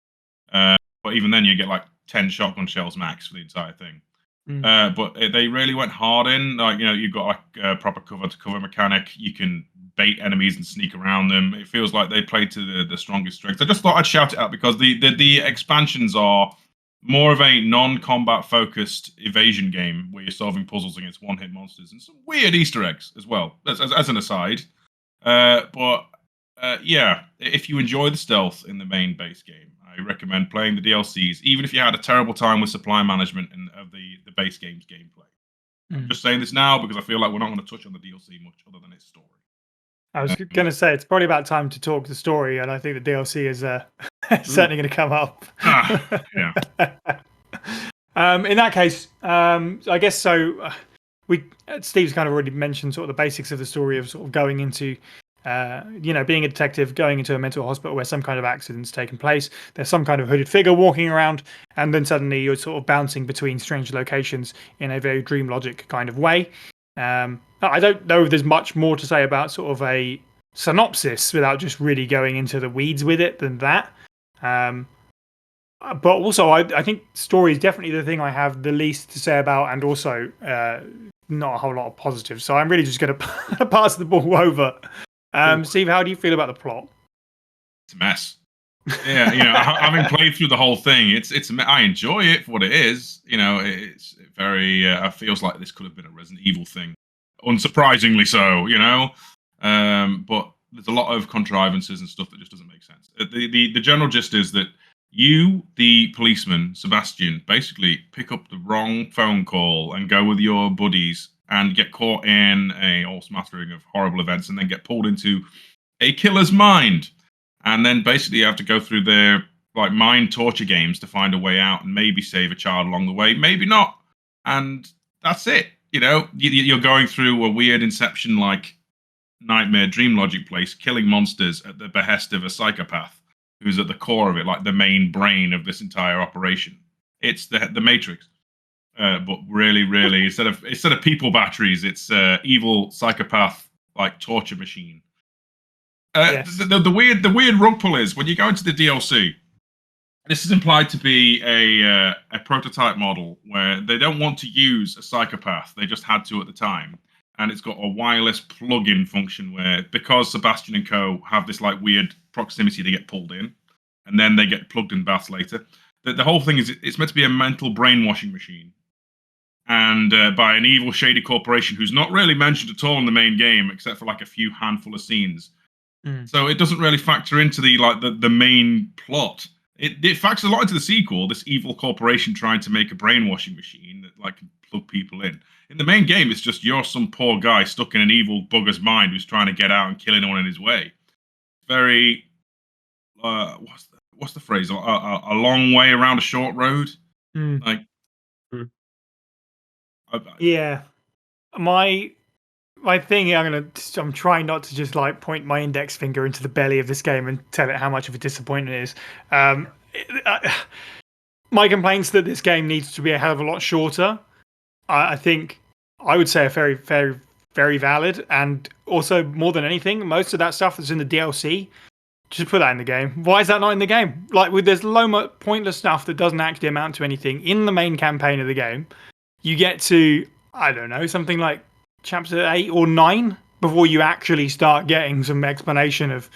But even then, you get like 10 shotgun shells max for the entire thing. But they really went hard in. Like you've got like a proper cover to cover mechanic. You can bait enemies and sneak around them. It feels like they played to the strongest strengths. I just thought I'd shout it out because the expansions are more of a non-combat focused evasion game where you're solving puzzles against one-hit monsters and some weird Easter eggs as well. As an aside, if you enjoy the stealth in the main base game, I recommend playing the DLCs, even if you had a terrible time with supply management of the base game's gameplay. I'm just saying this now because I feel like we're not going to touch on the DLC much other than its story. I was going to say, it's probably about time to talk the story, and I think the DLC is certainly going to come up. In that case, I guess so. Steve's kind of already mentioned sort of the basics of the story of sort of going into being a detective, going into a mental hospital where some kind of accident's taken place. There's some kind of hooded figure walking around, and then suddenly you're sort of bouncing between strange locations in a very dream logic kind of way. I don't know if there's much more to say about sort of a synopsis without just really going into the weeds with it than that. But also, I think story is definitely the thing I have the least to say about, and also not a whole lot of positives. So I'm really just going to pass the ball over. Steve, how do you feel about the plot? It's a mess. Yeah, having played through the whole thing, I enjoy it for what it is. It's very. It feels like this could have been a Resident Evil thing, unsurprisingly so. But there's a lot of contrivances and stuff that just doesn't make sense. The general gist is that you, the policeman Sebastian, basically pick up the wrong phone call and go with your buddies and get caught in a whole smattering of horrible events, and then get pulled into a killer's mind. And then basically you have to go through their like mind torture games to find a way out and maybe save a child along the way, maybe not. And that's it. You're going through a weird Inception-like nightmare dream logic place, killing monsters at the behest of a psychopath who's at the core of it, like the main brain of this entire operation. It's the Matrix. But really, instead of people batteries, it's evil psychopath like torture machine. Yes. The weird rug pull is when you go into the DLC. This is implied to be a prototype model where they don't want to use a psychopath. They just had to at the time, and it's got a wireless plug-in function where, because Sebastian and Co have this like weird proximity, they get pulled in, and then they get plugged in baths later. The whole thing is it's meant to be a mental brainwashing machine, and by an evil, shady corporation who's not really mentioned at all in the main game, except for like a few handful of scenes. So it doesn't really factor into the main plot. It factors a lot into the sequel. This evil corporation trying to make a brainwashing machine that like can plug people in. In the main game, it's just you're some poor guy stuck in an evil bugger's mind who's trying to get out and kill anyone in his way. Very what's the phrase? A long way around a short road. Like, yeah. My thing, I'm trying not to just like point my index finger into the belly of this game and tell it how much of a disappointment it is. My complaints that this game needs to be a hell of a lot shorter. I think I would say are very, very, very valid, and also more than anything, most of that stuff that's in the DLC, just put that in the game. Why is that not in the game? Like, there's pointless stuff that doesn't actually amount to anything in the main campaign of the game. You get to, I don't know, something like chapter 8 or 9 before you actually start getting some explanation of,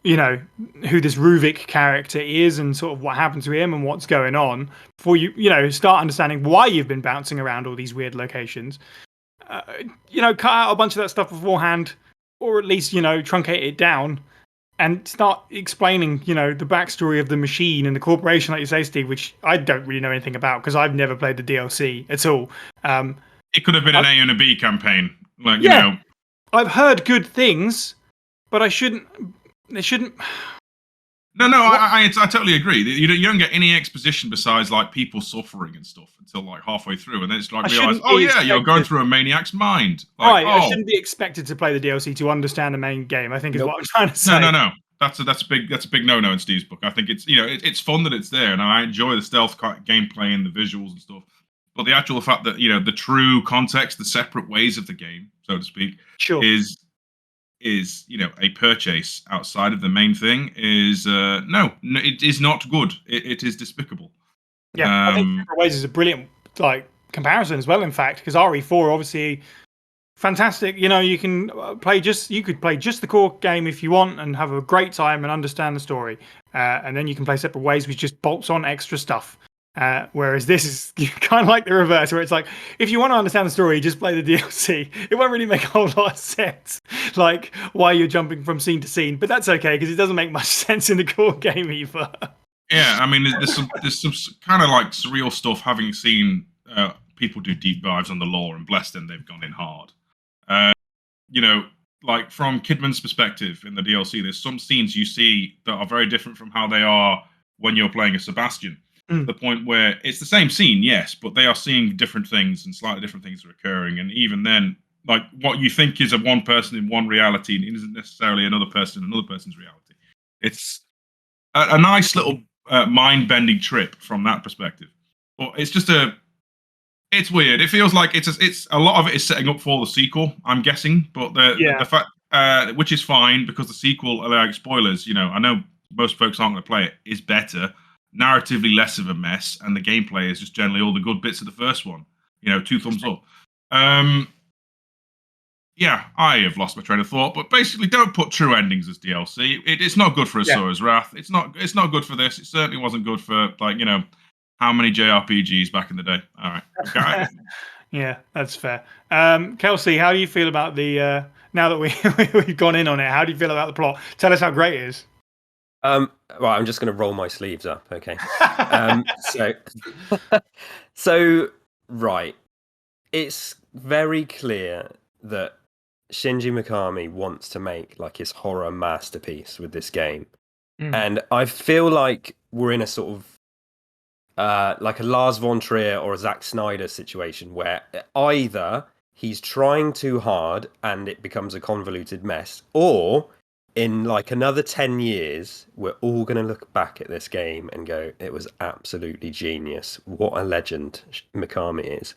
you know, who this Ruvik character is and sort of what happened to him and what's going on, before you know, start understanding why you've been bouncing around all these weird locations. You know, cut out a bunch of that stuff beforehand, or at least, you know, truncate it down and start explaining, you know, the backstory of the machine and the corporation, like you say, Steve, which I don't really know anything about because I've never played the DLC at all. It could have been an A and a B campaign. Like, you know. I've heard good things, but they shouldn't. No, I totally agree. You don't get any exposition besides like people suffering and stuff until like halfway through, and then it's like realize, oh yeah, you're going through a maniac's mind. Like, I shouldn't be expected to play the DLC to understand the main game, I think is what I'm trying to say. No. That's a big no in Steve's book. I think it's, you know, it's fun that it's there, and I enjoy the stealth gameplay and the visuals and stuff. But the actual fact that, you know, the true context, the separate ways of the game, so to speak, is, you know, a purchase outside of the main thing is no, it is not good. It is despicable. Yeah, I think Separate Ways is a brilliant like comparison as well. In fact, because RE4 obviously fantastic. You know, you can you could play just the core game if you want and have a great time and understand the story, and then you can play Separate Ways, which just bolts on extra stuff. Whereas this is kind of like the reverse, where it's like, if you want to understand the story, just play the DLC. It won't really make a whole lot of sense, like why you're jumping from scene to scene. But that's okay because it doesn't make much sense in the core game either. Yeah, I mean, there's some kind of like surreal stuff. Having seen people do deep dives on the lore, and bless them, they've gone in hard. You know, like from Kidman's perspective in the DLC, there's some scenes you see that are very different from how they are when you're playing as Sebastian. The point where it's the same scene, yes, but they are seeing different things and slightly different things are occurring. And even then, like what you think is a one person in one reality isn't necessarily another person in another person's reality. It's a nice little mind-bending trip from that perspective. But it's just it's weird. It feels like it's a lot of it is setting up for the sequel, I'm guessing. But the fact, which is fine because the sequel, like spoilers, you know, I know most folks aren't going to play it, is better. Narratively less of a mess, and the gameplay is just generally all the good bits of the first one. You know, 2 thumbs up. Yeah, I have lost my train of thought, but basically, don't put true endings as DLC. It's not good for Asura's Wrath. It's not good for this. It certainly wasn't good for, like, you know, how many JRPGs back in the day. All right. Okay. Yeah, that's fair. Kelsey, how do you feel about the now that we've gone in on it? How do you feel about the plot? Tell us how great it is. Well, I'm just going to roll my sleeves up, okay? So, right. It's very clear that Shinji Mikami wants to make like his horror masterpiece with this game. And I feel like we're in a sort of like a Lars von Trier or a Zack Snyder situation where either he's trying too hard and it becomes a convoluted mess, or in like another 10 years, we're all going to look back at this game and go, it was absolutely genius. What a legend Mikami is.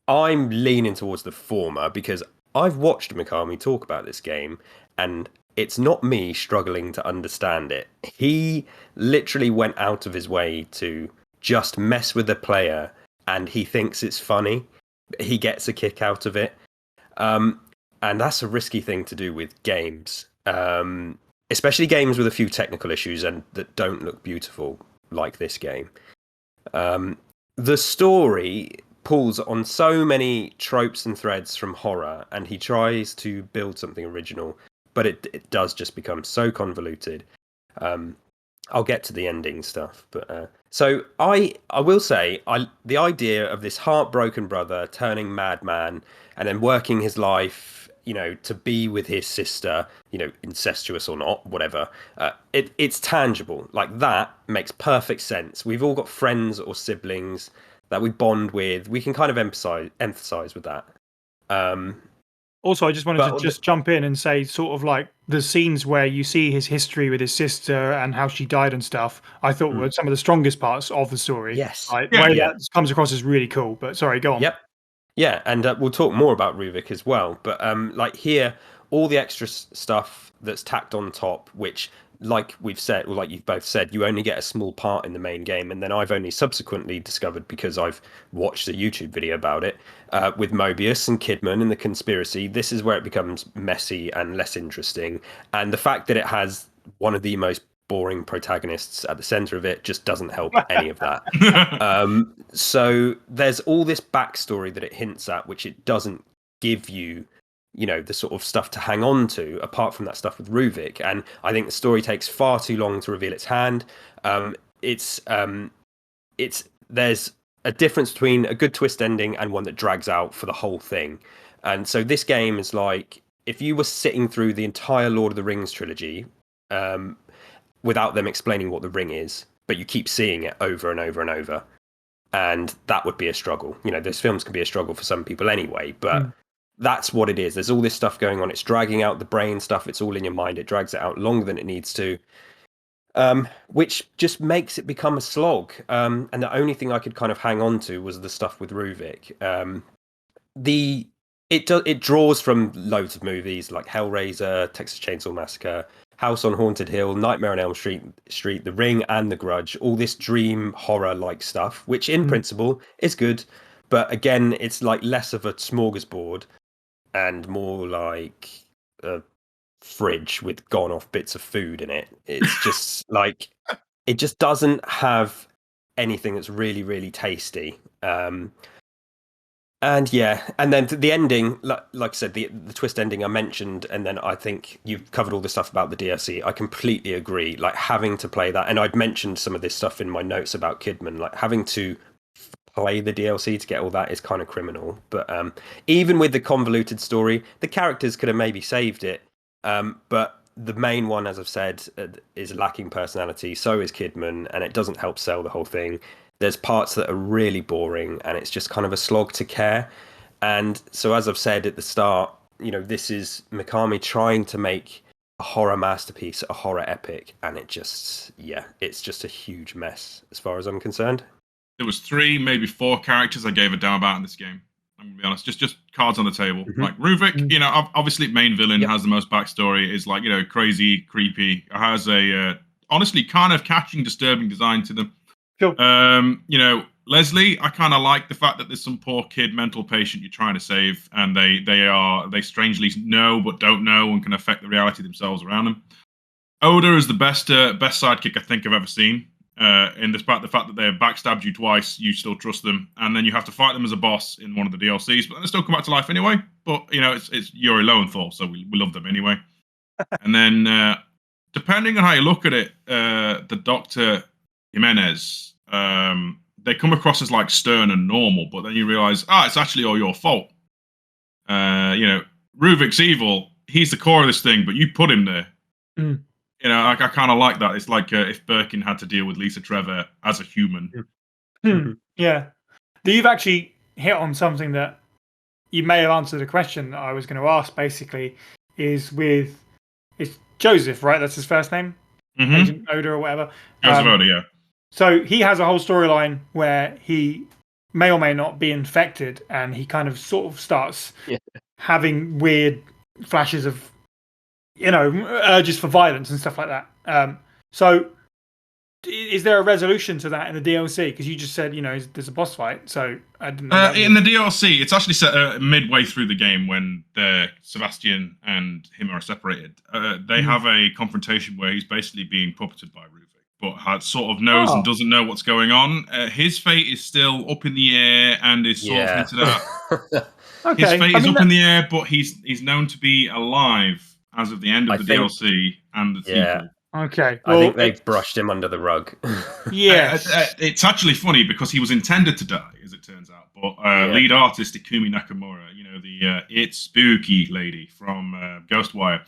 I'm leaning towards the former because I've watched Mikami talk about this game, and it's not me struggling to understand it. He literally went out of his way to just mess with the player, and he thinks it's funny. He gets a kick out of it. And that's a risky thing to do with games, especially games with a few technical issues and that don't look beautiful like this game. The story pulls on so many tropes and threads from horror, and he tries to build something original, but it does just become so convoluted. I'll get to the ending stuff, but so I will say the idea of this heartbroken brother turning madman and then working his life, to be with his sister, incestuous or not, whatever. It's tangible. Like, that makes perfect sense. We've all got friends or siblings that we bond with. We can kind of emphasize with that. Also, I just wanted to just jump in and say, sort of like the scenes where you see his history with his sister and how she died and stuff, I thought were some of the strongest parts of the story. Yes. Like, the way that comes across is really cool. But sorry, go on. Yep. Yeah, and we'll talk more about Ruvik as well. But like here, all the extra stuff that's tacked on top, which, like we've said, or like you've both said, you only get a small part in the main game, and then I've only subsequently discovered, because I've watched a YouTube video about it, with Mobius and Kidman and the conspiracy. This is where it becomes messy and less interesting, and the fact that it has one of the most boring protagonists at the center of it just doesn't help any of that. So there's all this backstory that it hints at, which it doesn't give you, the sort of stuff to hang on to, apart from that stuff with Ruvik. And I think the story takes far too long to reveal its hand. There's a difference between a good twist ending and one that drags out for the whole thing. And so this game is like, if you were sitting through the entire Lord of the Rings trilogy, without them explaining what the ring is, but you keep seeing it over and over and over, and that would be a struggle. Those films can be a struggle for some people anyway, but that's what it is. There's all this stuff going on. It's dragging out the brain stuff. It's all in your mind. It drags it out longer than it needs to, which just makes it become a slog. And the only thing I could kind of hang on to was the stuff with Ruvik. It draws from loads of movies like Hellraiser, Texas Chainsaw Massacre, House on Haunted Hill, Nightmare on Elm Street, The Ring, and The Grudge. All this dream horror-like stuff, which in principle is good, but again, it's like less of a smorgasbord and more like a fridge with gone-off bits of food in it. It's just like, it just doesn't have anything that's really, really tasty. And then the ending, like I said, the twist ending I mentioned, and then I think you've covered all the stuff about the DLC. I completely agree. Like, having to play that, and I'd mentioned some of this stuff in my notes about Kidman, like having to play the DLC to get all that is kind of criminal. But even with the convoluted story, the characters could have maybe saved it. But the main one, as I've said, is lacking personality. So is Kidman, and it doesn't help sell the whole thing. There's parts that are really boring, and it's just kind of a slog to care. And so, as I've said at the start, this is Mikami trying to make a horror masterpiece, a horror epic, and it's just a huge mess as far as I'm concerned. There was 3, maybe 4 characters I gave a damn about in this game. I'm gonna be honest, just cards on the table. Like Ruvik, obviously main villain, has the most backstory, is like, crazy, creepy, has a honestly kind of catching, disturbing design to them. Sure. Leslie, I kind of like the fact that there's some poor kid mental patient you're trying to save, and they strangely know but don't know and can affect the reality themselves around them. Oda is the best sidekick I think I've ever seen. In despite the fact that they have backstabbed you twice, you still trust them, and then you have to fight them as a boss in one of the DLCs, but they still come back to life anyway. But it's Yuri Lowenthal, so we love them anyway. And then depending on how you look at it, the Dr. Jimenez, they come across as like stern and normal, but then you realize, it's actually all your fault. Ruvik's evil. He's the core of this thing, but you put him there. I kind of like that. It's like if Birkin had to deal with Lisa Trevor as a human. Yeah. You've actually hit on something that you may have answered a question that I was going to ask, basically, it's Joseph, right? That's his first name? Agent Oda or whatever. Joseph Oda, yeah. So he has a whole storyline where he may or may not be infected, and he kind of sort of starts having weird flashes of, urges for violence and stuff like that. So, is there a resolution to that in the DLC? Because you just said, there's a boss fight. So I didn't know. In the DLC, it's actually set midway through the game when Sebastian and him are separated. They have a confrontation where he's basically being puppeted by Ruvik, but sort of knows and doesn't know what's going on. His fate is still up in the air and is sort of hinted at. Okay. His fate is up in the air, but he's known to be alive as of the end of the DLC and the sequel. Okay. Well, I think they've brushed him under the rug. Yes. It's actually funny because he was intended to die, as it turns out. But lead artist Ikumi Nakamura, the It's Spooky lady from Ghostwire,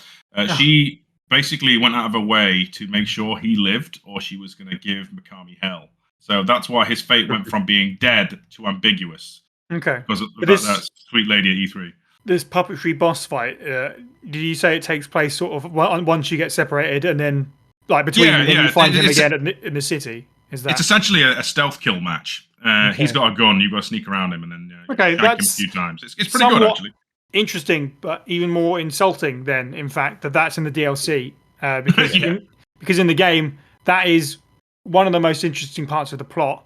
she basically went out of her way to make sure he lived, or she was going to give Mikami hell. So that's why his fate went from being dead to ambiguous. Okay. Because of that sweet lady at E3. This puppetry boss fight, did you say it takes place sort of once you get separated and then, like, between you find him again in the city? Is that? It's essentially a stealth kill match. He's got a gun, you've got to sneak around him and then shank him a few times. It's pretty good, actually. Interesting, but even more insulting then, in fact, that's in the DLC. Because in the game, that is one of the most interesting parts of the plot.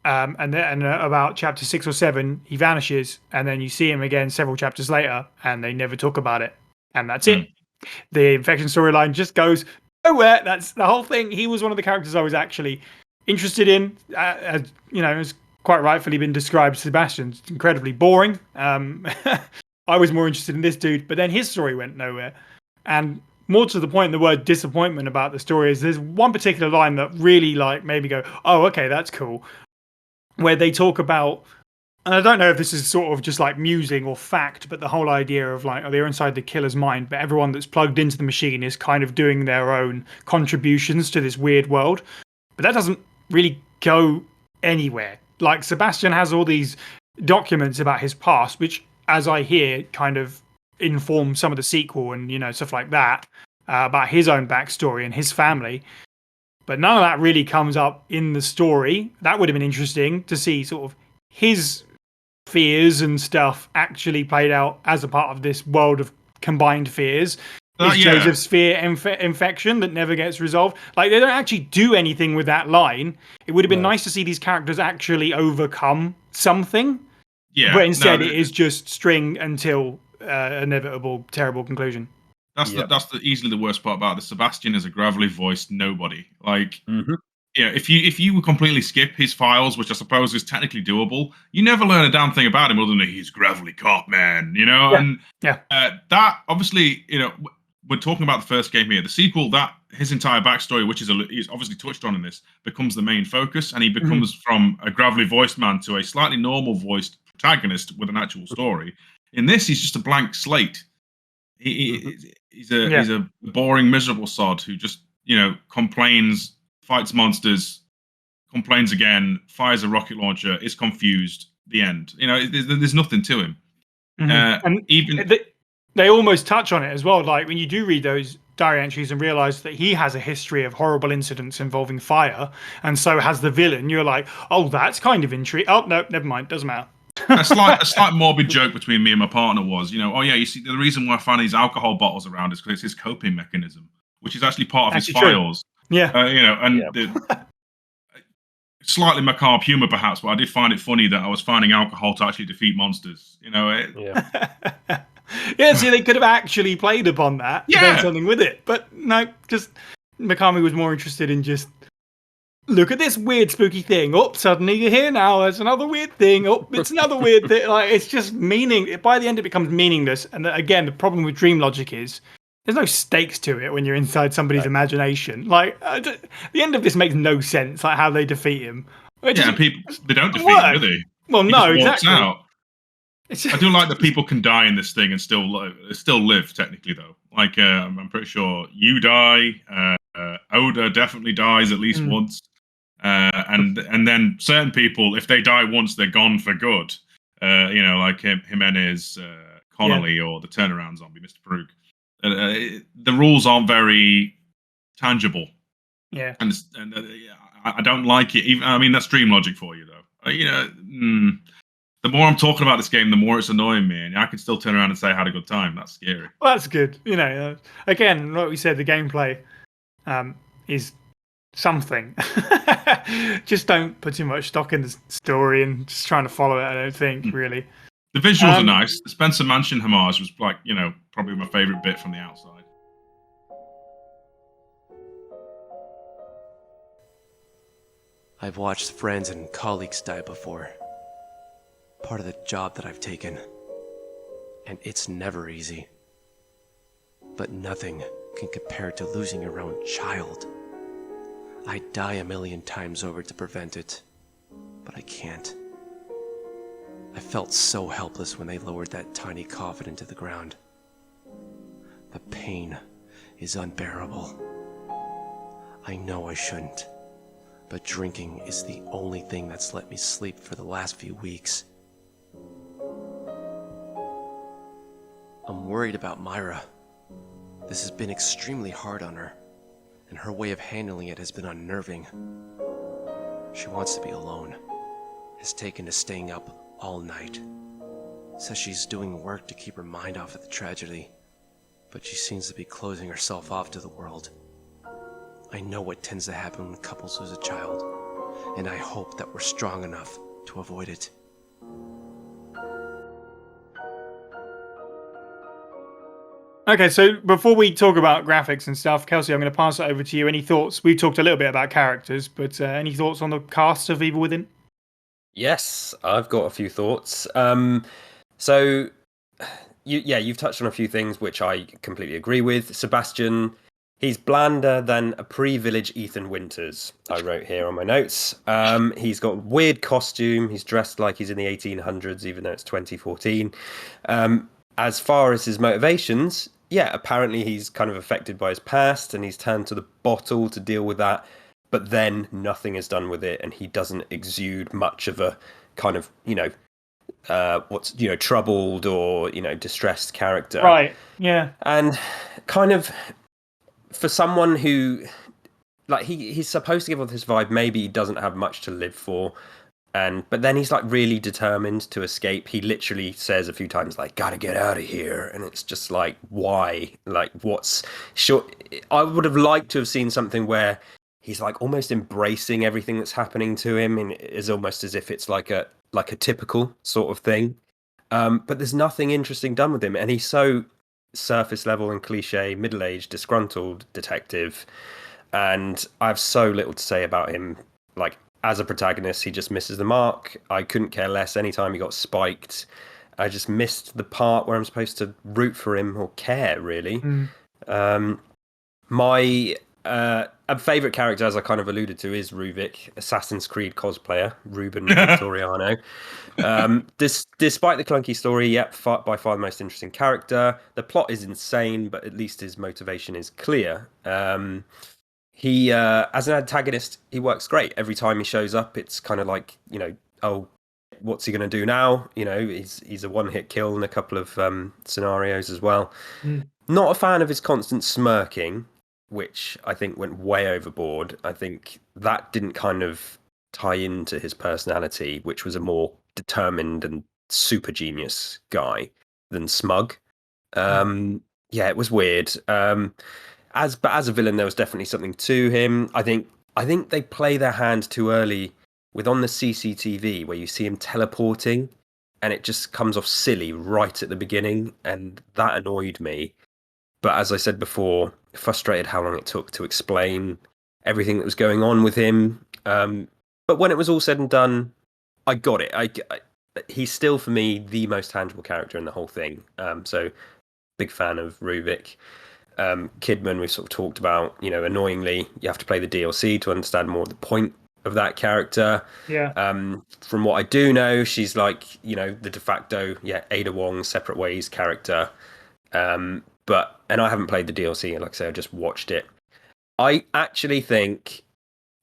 And about chapter 6 or 7, he vanishes, and then you see him again several chapters later, and they never talk about it. And that's it. The infection storyline just goes nowhere. That's the whole thing. He was one of the characters I was actually interested in. As has quite rightfully been described, Sebastian's incredibly boring. I was more interested in this dude, but then his story went nowhere. And more to the point, the word disappointment about the story is there's one particular line that really made me go, oh, okay, that's cool. Where they talk about, and I don't know if this is sort of just like musing or fact, but the whole idea of they're inside the killer's mind, but everyone that's plugged into the machine is kind of doing their own contributions to this weird world. But that doesn't really go anywhere. Like, Sebastian has all these documents about his past, which, as I hear, kind of inform some of the sequel and, stuff like that, about his own backstory and his family. But none of that really comes up in the story. That would have been interesting to see sort of his fears and stuff actually played out as a part of this world of combined fears. Is Joseph's fear infection that never gets resolved? They don't actually do anything with that line. It would have been nice to see these characters actually overcome something. Yeah. But instead it is just string until inevitable, terrible conclusion. That's easily the worst part about this. Sebastian is a gravelly voiced nobody. If you would completely skip his files, which I suppose is technically doable, you never learn a damn thing about him other than he's gravelly cop man, And that obviously, we're talking about the first game here. The sequel, that his entire backstory, which is obviously touched on in this, becomes the main focus, and he becomes from a gravelly voiced man to a slightly normal voiced protagonist with an actual story. In this, he's just a blank slate. He's a boring, miserable sod who just, complains, fights monsters, complains again, fires a rocket launcher, is confused. The end. There's nothing to him. And even they almost touch on it as well. Like, when you do read those diary entries and realize that he has a history of horrible incidents involving fire, and so has the villain, you're like, oh, that's kind of intriguing. Oh, no, never mind. Doesn't matter. a slight morbid joke between me and my partner was, you see, the reason why I find these alcohol bottles around is because it's his coping mechanism, which is actually part of his files. Yeah. The slightly macabre humor, perhaps, but I did find it funny that I was finding alcohol to actually defeat monsters. See, they could have actually played upon that, done something with it, but no, just Mikami was more interested in just, look at this weird spooky thing. Oh, suddenly you're here now. There's another weird thing. Oh, it's another weird thing. It's just by the end it becomes meaningless. And again, the problem with dream logic is there's no stakes to it when you're inside somebody's imagination. The end of this makes no sense. How they defeat him. And people, they don't defeat him, do they? Well, no, exactly. Out. I do like that people can die in this thing and still live, technically, though. I'm pretty sure you die. Oda definitely dies at least once. And then certain people, if they die once, they're gone for good. Like Jimenez, Connolly, or the turnaround zombie, Mr. Farouk. The rules aren't very tangible. Yeah. And I don't like it. Even, that's dream logic for you, though. The more I'm talking about this game, the more it's annoying me, and I can still turn around and say I had a good time. That's scary. Well, that's good. Again, like we said, the gameplay is something. Just don't put too much stock in the story and just trying to follow it. I don't think really. The visuals are nice. The Spencer Mansion homage was probably my favorite bit from the outside. I've watched friends and colleagues die before. Part of the job that I've taken. And it's never easy. But nothing can compare to losing your own child. I'd die a million times over to prevent it, but I can't. I felt so helpless when they lowered that tiny coffin into the ground. The pain is unbearable. I know I shouldn't, but drinking is the only thing that's let me sleep for the last few weeks. I'm worried about Myra. This has been extremely hard on her, and her way of handling it has been unnerving. She wants to be alone, has taken to staying up all night. Says she's doing work to keep her mind off of the tragedy, but she seems to be closing herself off to the world. I know what tends to happen when couples lose a child, and I hope that we're strong enough to avoid it. Okay, so before we talk about graphics and stuff, Kelsey, I'm going to pass it over to you. Any thoughts? We've talked a little bit about characters, but any thoughts on the cast of Evil Within? Yes, I've got a few thoughts. You've touched on a few things which I completely agree with. Sebastian, he's blander than a pre-Village Ethan Winters, I wrote here on my notes. He's got a weird costume. He's dressed like he's in the 1800s, even though it's 2014. As far as his motivations, apparently he's kind of affected by his past and he's turned to the bottle to deal with that. But then nothing is done with it, and he doesn't exude much of a kind of, troubled or, distressed character. Right, yeah. And kind of for someone who, he's supposed to give off this vibe, maybe he doesn't have much to live for. But then he's really determined to escape. He literally says a few times, gotta get out of here. And it's just why? I would have liked to have seen something where he's almost embracing everything that's happening to him, and is almost as if it's like a typical sort of thing. But there's nothing interesting done with him, and he's so surface level and cliche, middle-aged, disgruntled detective, and I have so little to say about him. As a protagonist, he just misses the mark. I couldn't care less anytime he got spiked. I just missed the part where I'm supposed to root for him or care, really. My favourite character, as I kind of alluded to, is Ruvik, Assassin's Creed cosplayer, Ruben Victoriano. Despite the clunky story, by far the most interesting character. The plot is insane, but at least his motivation is clear. He, as an antagonist, he works great. Every time he shows up, it's kind of what's he going to do now? He's a one-hit kill in a couple of scenarios as well. Not a fan of his constant smirking, which I think went way overboard. I think that didn't kind of tie into his personality, which was a more determined and super genius guy than smug. It was weird. But as a villain, there was definitely something to him. I think they play their hand too early with on the CCTV where you see him teleporting, and it just comes off silly right at the beginning, and that annoyed me. But as I said before, frustrated how long it took to explain everything that was going on with him. But when it was all said and done, I got it. He's still, for me, the most tangible character in the whole thing. So, big fan of Ruvik. Kidman, we've sort of talked about, annoyingly, you have to play the DLC to understand more of the point of that character. Yeah. From what I do know, she's the de facto, Ada Wong, Separate Ways character. And I haven't played the DLC, and like I say, I just watched it. I actually think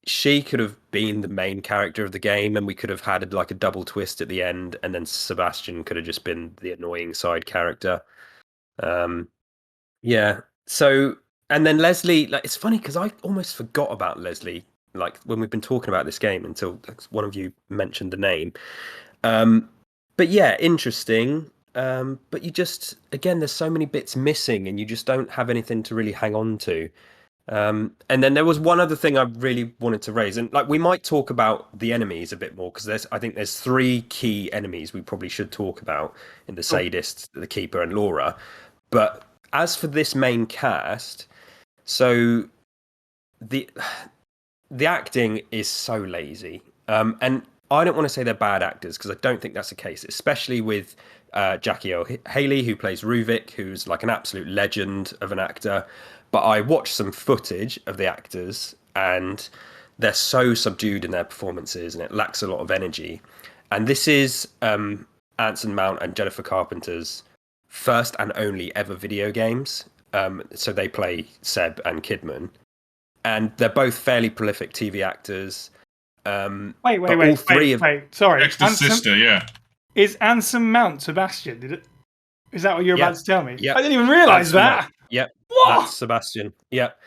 she could have been the main character of the game, and we could have had a double twist at the end, and then Sebastian could have just been the annoying side character. So, and then Leslie, it's funny because I almost forgot about Leslie, when we've been talking about this game until one of you mentioned the name. but yeah, interesting. But you just, again, there's so many bits missing, and you just don't have anything to really hang on to. And then there was one other thing I really wanted to raise, and like we might talk about the enemies a bit more because I think there's three key enemies we probably should talk about in the Sadist, the Keeper, and Laura. But as for this main cast, so the acting is so lazy, and I don't want to say they're bad actors because I don't think that's the case, especially with Jackie O. Haley, who plays Ruvik, who's like an absolute legend of an actor. But I watched some footage of the actors, and they're so subdued in their performances, and it lacks a lot of energy. And this is Anson Mount and Jennifer Carpenter's first and only ever video games. So they play Seb and Kidman, and they're both fairly prolific TV actors. Wait. Sorry, Dexter's sister, yeah. Is Anson Mount Sebastian? Is that what you're about to tell me? Yeah, I didn't even realise that. Yep, What? that's Sebastian. Yep.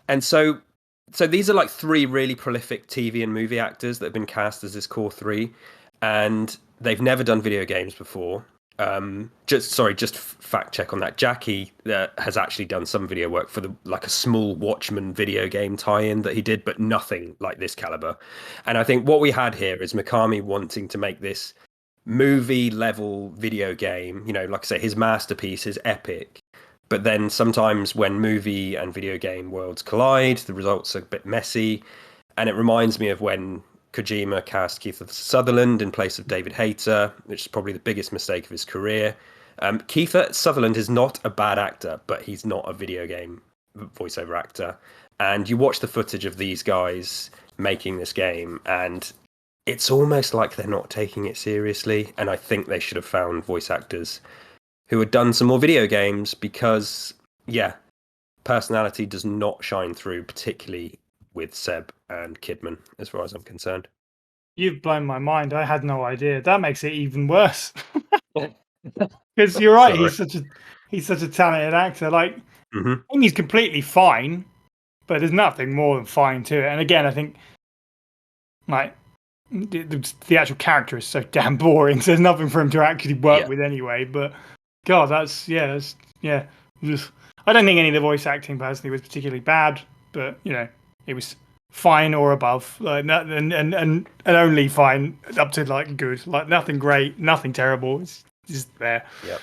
And so these are like three really prolific TV and movie actors that have been cast as this core three, and they've never done video games before. Just fact check on that. Jackie has actually done some video work for like a small Watchmen video game tie-in that he did, but nothing like this caliber. And I think what we had here is Mikami wanting to make this movie level video game. You know, like I say, his masterpiece is epic. But then sometimes when movie and video game worlds collide, the results are a bit messy. And it reminds me of when Kojima cast Kiefer Sutherland in place of David Hayter, which is probably the biggest mistake of his career. Kiefer Sutherland is not a bad actor, but he's not a video game voiceover actor. And you watch the footage of these guys making this game, and it's almost like they're not taking it seriously. And I think they should have found voice actors who had done some more video games because, yeah, personality does not shine through, particularly with Seb and Kidman, as far as I'm concerned. You've blown my mind. I had no idea. That makes it even worse. Because you're right. Sorry. He's such a talented actor. Like, Mm-hmm. I think he's completely fine, but there's nothing more than fine to it. And again, I think like the actual character is so damn boring. So there's nothing for him to actually work with anyway. But God, that's just, I don't think any of the voice acting personally was particularly bad, but you know, it was fine or above, like, and only fine up to like good, like nothing great, nothing terrible. It's just there. Yep.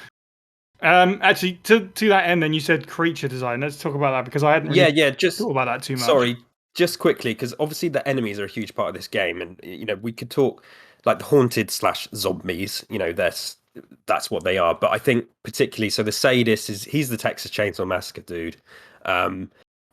Actually, to that end, then you said creature design. Let's talk about that because I hadn't really just thought about that too much. Sorry, just quickly, because obviously the enemies are a huge part of this game, and you know we could talk like the haunted / zombies. You know, that's what they are. But I think particularly, so the Sadist he's the Texas Chainsaw Massacre dude.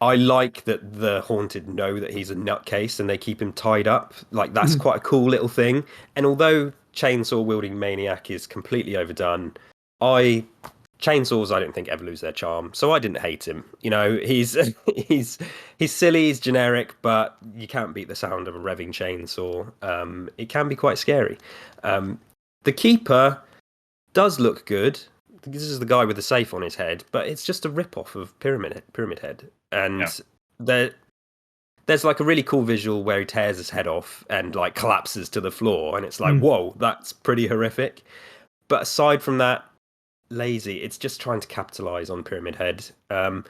I like that the haunted know that he's a nutcase and they keep him tied up. Like that's quite a cool little thing. And although chainsaw wielding maniac is completely overdone, chainsaws I don't think ever lose their charm. So I didn't hate him. You know, he's silly, he's generic, but you can't beat the sound of a revving chainsaw. It can be quite scary. The Keeper does look good. This is the guy with the safe on his head, but it's just a rip-off of Pyramid Head. And there's like a really cool visual where he tears his head off and like collapses to the floor, and it's like, whoa, that's pretty horrific. But aside from that, lazy. It's just trying to capitalize on Pyramid Head. I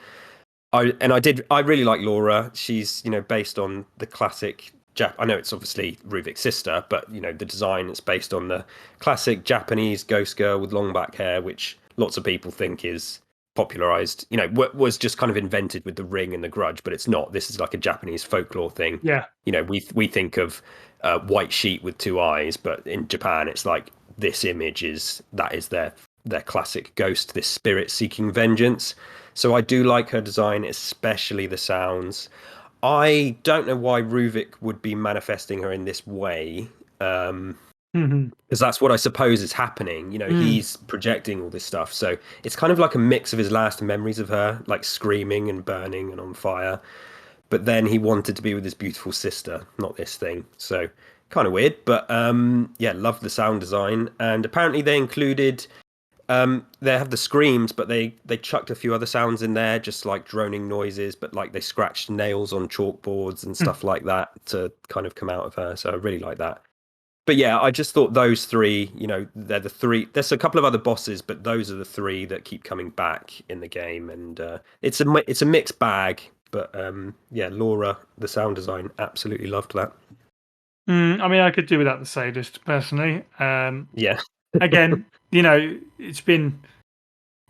really like Laura. She's, you know, based on the classic I know it's obviously Ruvik's sister, but you know the design is based on the classic Japanese ghost girl with long black hair, which lots of people think is popularized. You know, was just kind of invented with The Ring and The Grudge, but it's not. This is like a Japanese folklore thing. Yeah. You know, we think of white sheet with two eyes, but in Japan, it's like this image is their classic ghost, this spirit seeking vengeance. So I do like her design, especially the sounds. I don't know why Ruvik would be manifesting her in this way, because that's what I suppose is happening. You know, he's projecting all this stuff. So it's kind of like a mix of his last memories of her, like screaming and burning and on fire. But then he wanted to be with his beautiful sister, not this thing. So kind of weird. But yeah, love the sound design. And apparently they included... they have the screams, but they chucked a few other sounds in there, just like droning noises, but like they scratched nails on chalkboards and stuff like that to kind of come out of her. So I really like that. But yeah, I just thought those three, they're the three. There's a couple of other bosses, but those are the three that keep coming back in the game, and it's a mixed bag. But yeah, Laura, the sound design, absolutely loved that. I mean, I could do without the sadist personally. Yeah. Again, it's been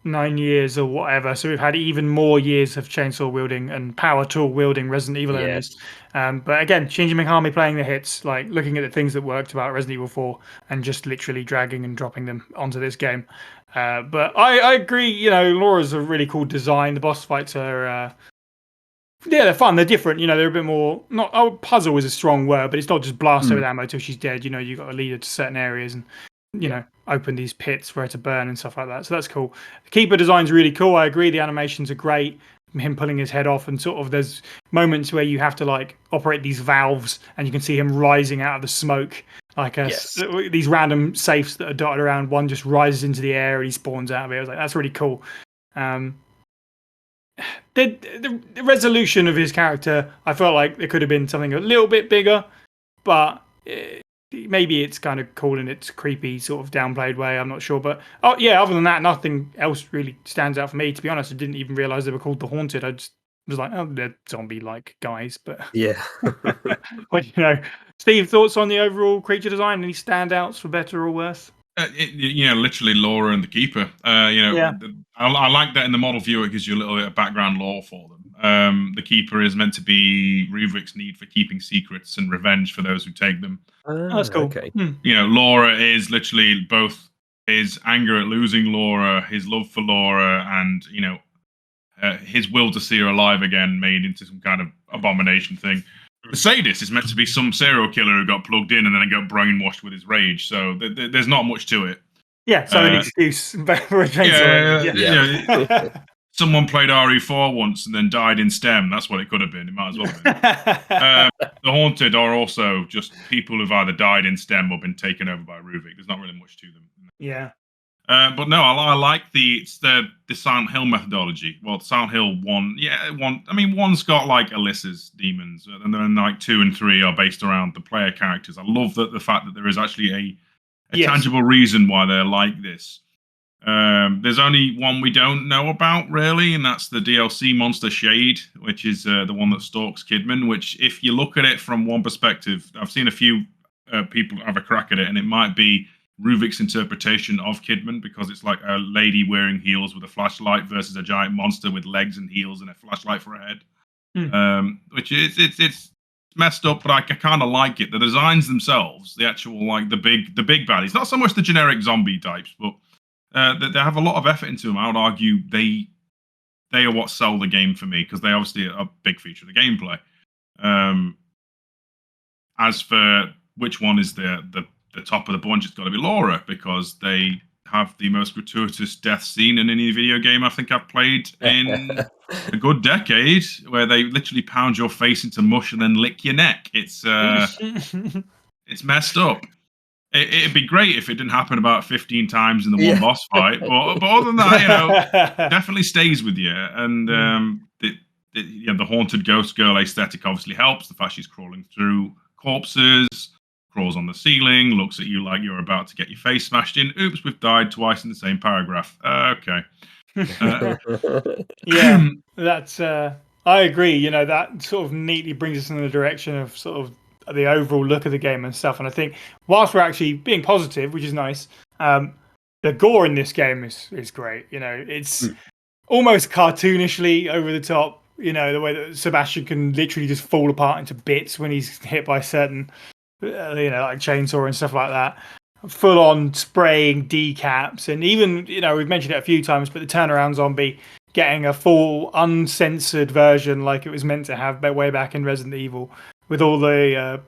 9 years or whatever, so we've had even more years of chainsaw wielding and power tool wielding Resident Evil enemies. But again, Shinji Mikami playing the hits, like looking at the things that worked about Resident Evil 4 and just literally dragging and dropping them onto this game. But I agree, Laura's a really cool design. The boss fights are they're fun. They're different. They're a bit more. Puzzle is a strong word, but it's not just blast her with ammo till she's dead. You've got to lead her to certain areas and open these pits for her to burn and stuff like that. So that's cool. The Keeper design's really cool. I agree. The animations are great. Him pulling his head off, and sort of there's moments where you have to like operate these valves, and you can see him rising out of the smoke. Like these random safes that are dotted around. One just rises into the air and he spawns out of it. I was like, that's really cool. The resolution of his character, I felt like there could have been something a little bit bigger, but maybe it's kind of cool in its creepy sort of downplayed way. I'm not sure, but other than that, nothing else really stands out for me. To be honest, I didn't even realize they were called the Haunted. I just was like, oh, they're zombie-like guys. But yeah. Well, Steve, thoughts on the overall creature design? Any standouts for better or worse? Literally Laura and the Keeper. I like that in the model view. It gives you a little bit of background lore for them. The Keeper is meant to be Ruvik's need for keeping secrets and revenge for those who take them. That's cool. Okay. Laura is literally both his anger at losing Laura, his love for Laura, and his will to see her alive again made into some kind of abomination thing. The sadist is meant to be some serial killer who got plugged in and then got brainwashed with his rage. So there's not much to it. Yeah, so an excuse for a chainsaw. Someone played RE4 once and then died in STEM. That's what it could have been. It might as well have been. The Haunted are also just people who've either died in STEM or been taken over by Ruvik. There's not really much to them. Yeah. But no, I like the Silent Hill methodology. Well, Silent Hill 1, one's got like Alyssa's demons, and then like 2 and 3 are based around the player characters. I love the fact that there is actually a tangible reason why they're like this. There's only one we don't know about really, and that's the DLC monster Shade, which is the one that stalks Kidman. Which, if you look at it from one perspective, I've seen a few people have a crack at it, and it might be Ruvik's interpretation of Kidman, because it's like a lady wearing heels with a flashlight versus a giant monster with legs and heels and a flashlight for a head. Which is it's messed up, but I kind of like it. The designs themselves, the actual like the big baddies, not so much the generic zombie types, but they have a lot of effort into them. I would argue they are what sell the game for me, because they obviously are a big feature of the gameplay. As for which one is the top of the bunch, it's got to be Laura, because they have the most gratuitous death scene in any video game I think I've played in a good decade, where they literally pound your face into mush and then lick your neck. It's messed up. It'd be great if it didn't happen about 15 times in the one boss fight, but other than that, definitely stays with you. And the haunted ghost girl aesthetic obviously helps. The fact she's crawling through corpses, crawls on the ceiling, looks at you like you're about to get your face smashed in. Oops, we've died twice in the same paragraph. Okay. Yeah, that's. I agree. That sort of neatly brings us in the direction of sort of the overall look of the game and stuff. And I think whilst we're actually being positive, which is nice, the gore in this game is great. It's almost cartoonishly over the top. The way that Sebastian can literally just fall apart into bits when he's hit by certain, like chainsaw and stuff like that. Full on spraying decaps, and even we've mentioned it a few times, but the turnaround zombie getting a full uncensored version like it was meant to have way back in Resident Evil, with all the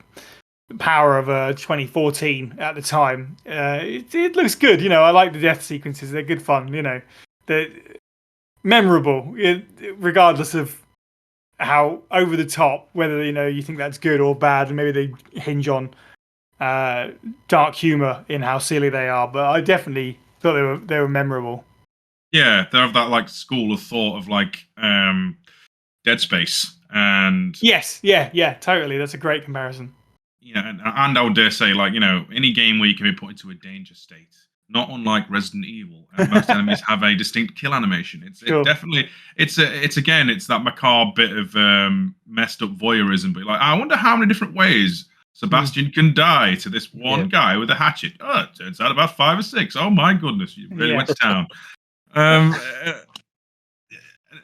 power of 2014 at the time. It looks good. I like the death sequences. They're good fun. They're memorable, regardless of how over the top, whether you think that's good or bad, and maybe they hinge on dark humor in how silly they are. But I definitely thought they were memorable. Yeah, they have that like school of thought of like Dead Space. And yes, yeah, totally. That's a great comparison. and I would dare say, like, any game where you can be put into a danger state, not unlike Resident Evil, most enemies have a distinct kill animation. Sure. It's that macabre bit of messed up voyeurism, but like, I wonder how many different ways Sebastian can die to this one guy with a hatchet. Oh, it turns out about 5 or 6. Oh my goodness, you really went to town.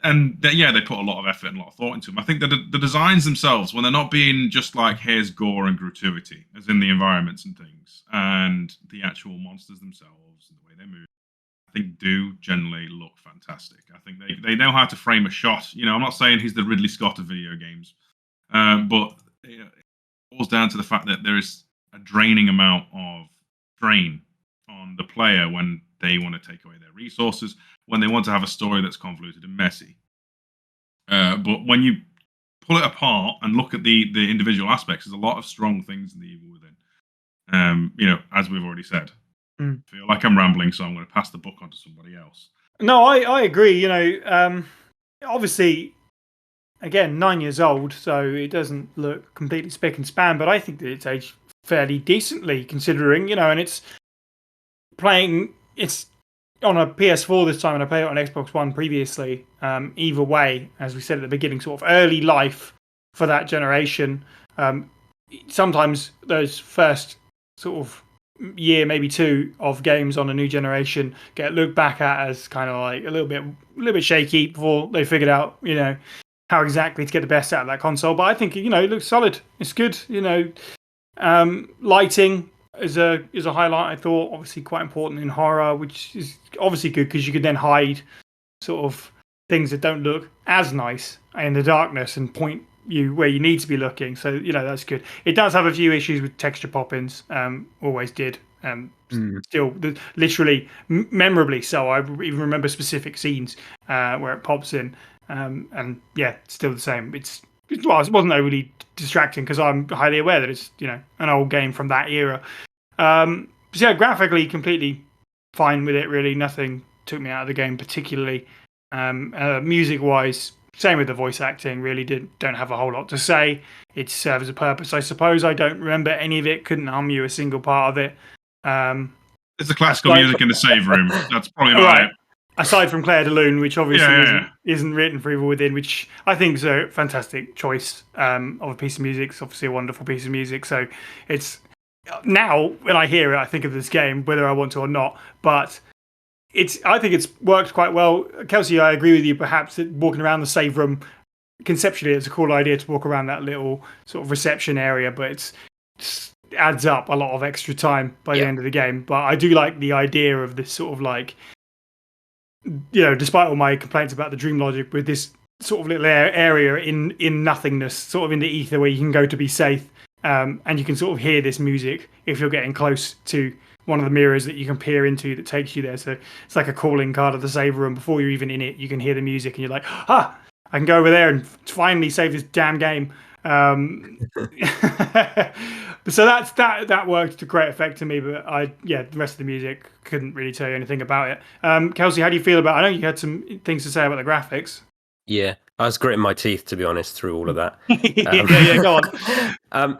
They put a lot of effort and a lot of thought into them. I think that the designs themselves, when they're not being just like, here's gore and gratuity, as in the environments and things, and the actual monsters themselves and the way they move, I think do generally look fantastic. I think they know how to frame a shot. I'm not saying he's the Ridley Scott of video games, but it boils down to the fact that there is a draining amount of strain on the player when they want to take away their resources, when they want to have a story that's convoluted and messy. But when you pull it apart and look at the individual aspects, there's a lot of strong things in the Evil Within. As we've already said. I feel like I'm rambling, so I'm going to pass the book on to somebody else. No, I agree. Obviously, again, 9 years old, so it doesn't look completely spick and span, but I think that it's aged fairly decently considering, and it's on a PS4 this time, and I played it on Xbox One previously. Either way, as we said at the beginning, sort of early life for that generation. Sometimes those first sort of year, maybe 2 of games on a new generation get looked back at as kind of like a little bit shaky before they figured out, how exactly to get the best out of that console. But I think, it looks solid. It's good. Lighting is a highlight, I thought. Obviously quite important in horror, which is obviously good because you could then hide sort of things that don't look as nice in the darkness and point you where you need to be looking. So, that's good. It does have a few issues with texture pop-ins. Always did. Still, literally, memorably so. I even remember specific scenes where it pops in. And yeah, it's still the same. It wasn't overly distracting because I'm highly aware that it's, an old game from that era. So yeah, graphically, completely fine with it, really. Nothing took me out of the game particularly. Music-wise, same with the voice acting, really don't have a whole lot to say. It serves a purpose, I suppose. I don't remember any of it, couldn't hum you a single part of it. It's the classical music in the save room. That's probably about it. Aside from Claire de Lune, which obviously isn't written for Evil Within, which I think is a fantastic choice of a piece of music. It's obviously a wonderful piece of music. So it's now when I hear it, I think of this game, whether I want to or not. But I think it's worked quite well. Kelsey, I agree with you. Perhaps that walking around the save room, conceptually, it's a cool idea to walk around that little sort of reception area, but it adds up a lot of extra time by the end of the game. But I do like the idea of this sort of like, despite all my complaints about the dream logic, with this sort of little area in nothingness, sort of in the ether where you can go to be safe, and you can sort of hear this music if you're getting close to one of the mirrors that you can peer into that takes you there. So it's like a calling card of the save room. Before you're even in it, you can hear the music and you're like, I can go over there and finally save this damn game. So that worked to great effect to me, but the rest of the music couldn't really tell you anything about it. Kelsey, how do you feel about it? I know you had some things to say about the graphics. Yeah, I was gritting my teeth, to be honest, through all of that. Go on.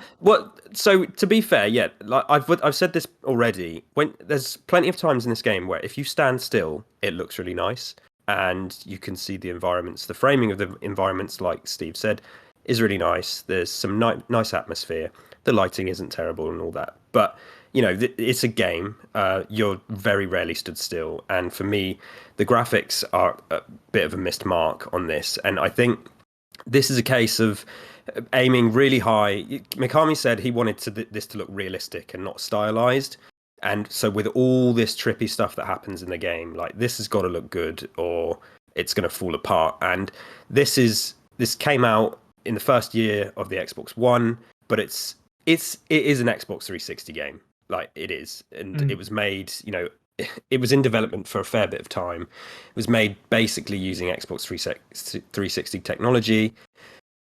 So to be fair, like I've said this already. When there's plenty of times in this game where if you stand still, it looks really nice, and you can see the environments. The framing of the environments, like Steve said, is really nice. There's some nice atmosphere. The lighting isn't terrible and all that, but it's a game. You're very rarely stood still, and for me, the graphics are a bit of a missed mark on this. And I think this is a case of aiming really high. Mikami said he wanted this to look realistic and not stylized, and so with all this trippy stuff that happens in the game, like, this has got to look good or it's going to fall apart. And this came out in the first year of the Xbox One, but it is an Xbox 360 game. Like, it is. And it was made, it was in development for a fair bit of time. It was made basically using Xbox 360 technology.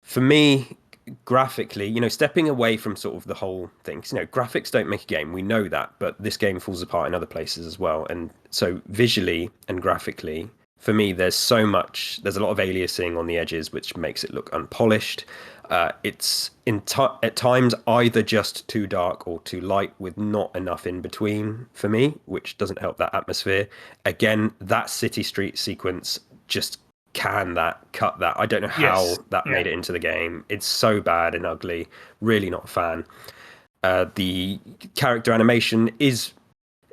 For me, graphically, stepping away from sort of the whole thing, graphics don't make a game. We know that, but this game falls apart in other places as well. And so visually and graphically, for me, there's a lot of aliasing on the edges, which makes it look unpolished. It's at times either just too dark or too light, with not enough in between for me, which doesn't help that atmosphere. Again, that city street sequence just cut that. I don't know how that made it into the game. It's so bad and ugly. Really not a fan. The character animation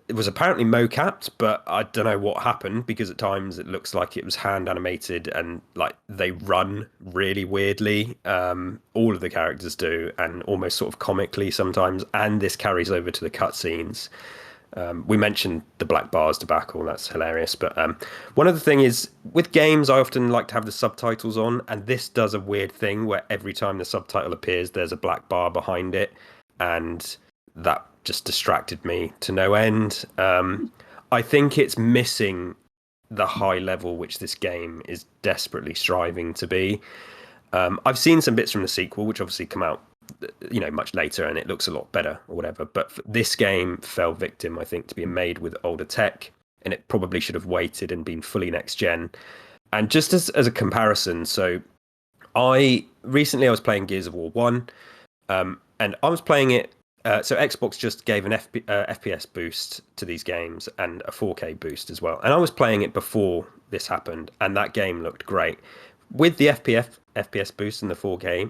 it was apparently mocapped, but I don't know what happened, because at times it looks like it was hand animated, and like they run really weirdly. All of the characters do, and almost sort of comically sometimes, and this carries over to the cutscenes. We mentioned the black bars debacle, that's hilarious. But one other thing is, with games, I often like to have the subtitles on, and this does a weird thing where every time the subtitle appears, there's a black bar behind it, and that just distracted me to no end. I think it's missing the high level which this game is desperately striving to be. I've seen some bits from the sequel, which obviously come out, much later, and it looks a lot better or whatever. But this game fell victim, I think, to being made with older tech, and it probably should have waited and been fully next gen. And just as a comparison, so recently I was playing Gears of War 1, and I was playing it. So Xbox just gave an FPS boost to these games and a 4K boost as well. And I was playing it before this happened, and that game looked great. With the FPS boost and the 4K,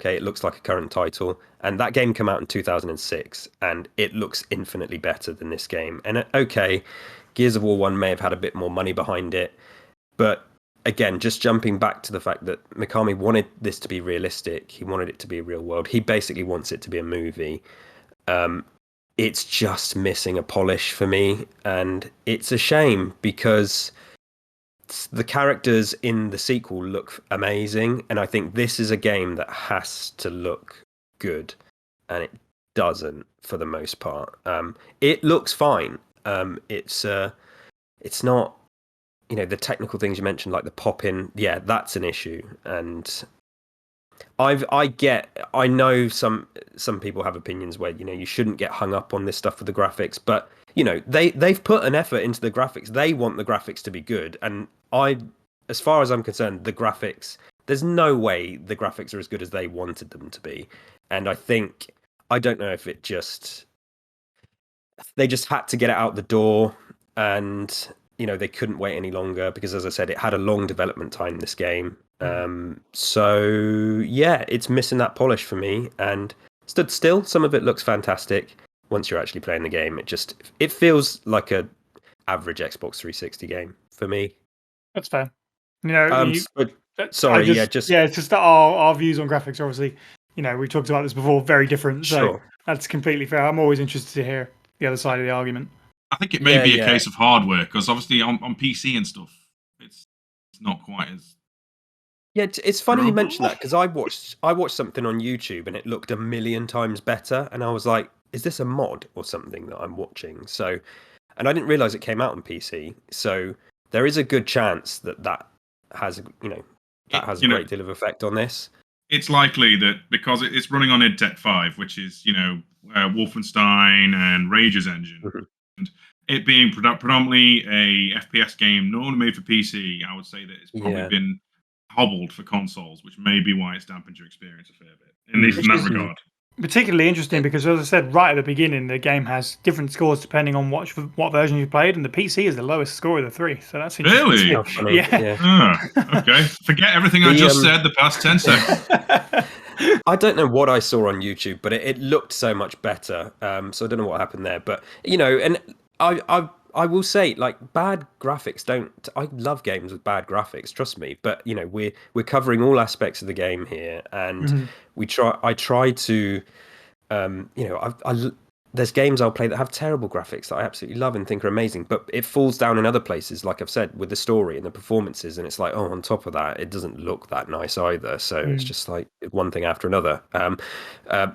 it looks like a current title. And that game came out in 2006, and it looks infinitely better than this game. And okay, Gears of War 1 may have had a bit more money behind it, but again, just jumping back to the fact that Mikami wanted this to be realistic, he wanted it to be a real world. He basically wants it to be a movie. It's just missing a polish for me, and it's a shame, because the characters in the sequel look amazing, and I think this is a game that has to look good, and it doesn't for the most part. It looks fine. It's not, the technical things you mentioned, like the pop-in, that's an issue. And I know some people have opinions where, you shouldn't get hung up on this stuff with the graphics, but they've put an effort into the graphics. They want the graphics to be good, and as far as I'm concerned, the graphics, there's no way the graphics are as good as they wanted them to be. And I don't know if they just had to get it out the door, and they couldn't wait any longer, because, as I said, it had a long development time, this game. So it's missing that polish for me, and stood still. Some of it looks fantastic. Once you're actually playing the game, it feels like a average Xbox 360 game for me. That's fair. Sorry, it's just that our views on graphics are obviously, we talked about this before, very different. So sure. That's completely fair. I'm always interested to hear the other side of the argument. I think it may be a case of hardware, because obviously on PC and stuff, it's not quite as. Yeah, it's funny you mention that, because I watched something on YouTube and it looked a million times better, and I was like, is this a mod or something that I'm watching? So, and I didn't realize it came out on PC. So there is a good chance that has a great deal of effect on this. It's likely that because it's running on IdTech 5, which is Wolfenstein and Rage's engine. Mm-hmm. And it being predominantly a FPS game, normally made for PC, I would say that it's probably been hobbled for consoles, which may be why it's dampened your experience a fair bit, at least in that regard. Particularly interesting because, as I said right at the beginning, the game has different scores depending on what version you played, and the PC is the lowest score of the three. So that's interesting. Really? Yeah. Okay. Forget everything I just said the past 10 seconds. I don't know what I saw on YouTube, but it looked so much better. So I don't know what happened there. But and I will say, like, bad graphics don't. I love games with bad graphics, trust me. But we're covering all aspects of the game here, and I try to, there's games I'll play that have terrible graphics that I absolutely love and think are amazing, but it falls down in other places, like I've said, with the story and the performances, and it's like, on top of that, it doesn't look that nice either. So it's just like one thing after another.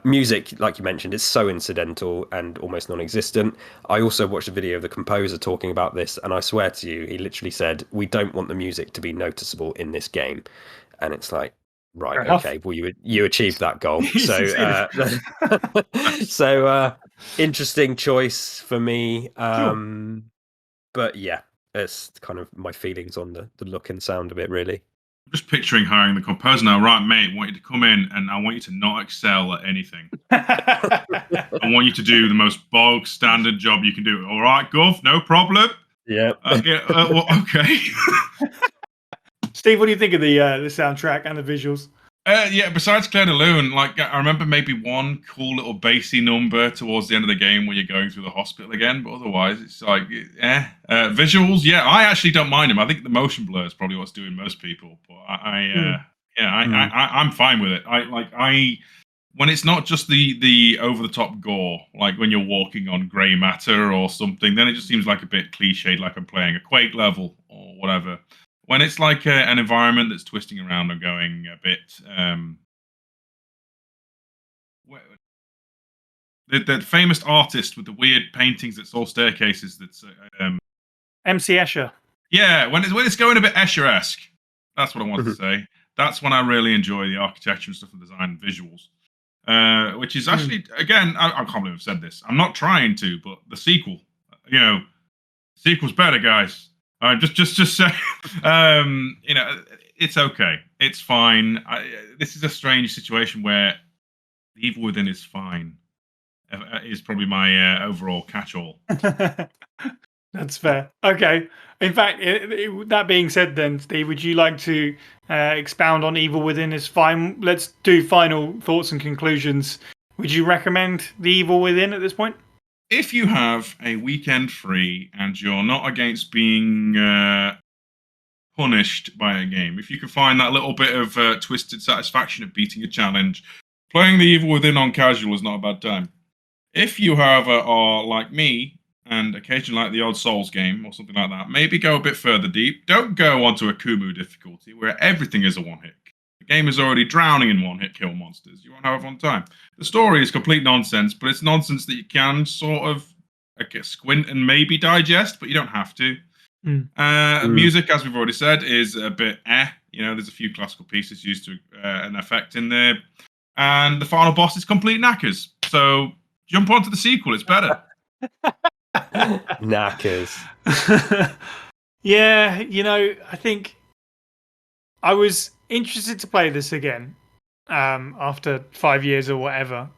Music, like you mentioned, is so incidental and almost non-existent. I also watched a video of the composer talking about this, and I swear to you, he literally said, "We don't want the music to be noticeable in this game," and it's like, right, okay, well, you achieved that goal. So interesting choice for me. Sure. But yeah, It's kind of my feelings on the look and sound of it, really. I'm just picturing hiring the composer now. Right, mate, I want you to come in and I want you to not excel at anything. I want you to do the most bog standard job you can do. All right, Gov, no problem. Yeah. Well, okay. Steve, what do you think of the soundtrack and the visuals? Yeah, besides Claire de Lune, like I remember maybe one cool little bassy number towards the end of the game when you're going through the hospital again, but otherwise it's like, visuals. Yeah, I actually don't mind them. I think the motion blur is probably what's doing most people, but I'm fine with it. I when it's not just the over the top gore, like when you're walking on grey matter or something, then it just seems like a bit cliched, like I'm playing a Quake level or whatever. When it's like an environment that's twisting around and going a bit, the famous artist with the weird paintings that saw staircases. That's MC Escher. Yeah, when it's going a bit Escher-esque. That's what I wanted to say. That's when I really enjoy the architecture and stuff, and design and visuals. Which is actually, again, I can't believe I've said this. I'm not trying to, but the sequel, sequel's better, guys. Just say, it's okay. It's fine. This is a strange situation where the Evil Within is fine. Is probably my overall catch-all. That's fair. Okay. In fact, that being said, then Steve, would you like to expound on Evil Within is fine? Let's do final thoughts and conclusions. Would you recommend the Evil Within at this point? If you have a weekend free and you're not against being punished by a game, if you can find that little bit of twisted satisfaction of beating a challenge, playing the Evil Within on casual is not a bad time. If you, however, are like me and occasionally like the odd Souls game or something like that, maybe go a bit further deep. Don't go onto a Kumu difficulty where everything is a one-hit. The game is already drowning in one-hit kill monsters. You won't have a fun time. The story is complete nonsense, but it's nonsense that you can sort of squint and maybe digest, but you don't have to. Music, as we've already said, is a bit there's a few classical pieces used to an effect in there. And the final boss is complete knackers. So jump onto the sequel, it's better. Knackers. Yeah, I think I was interested to play this again after 5 years or whatever,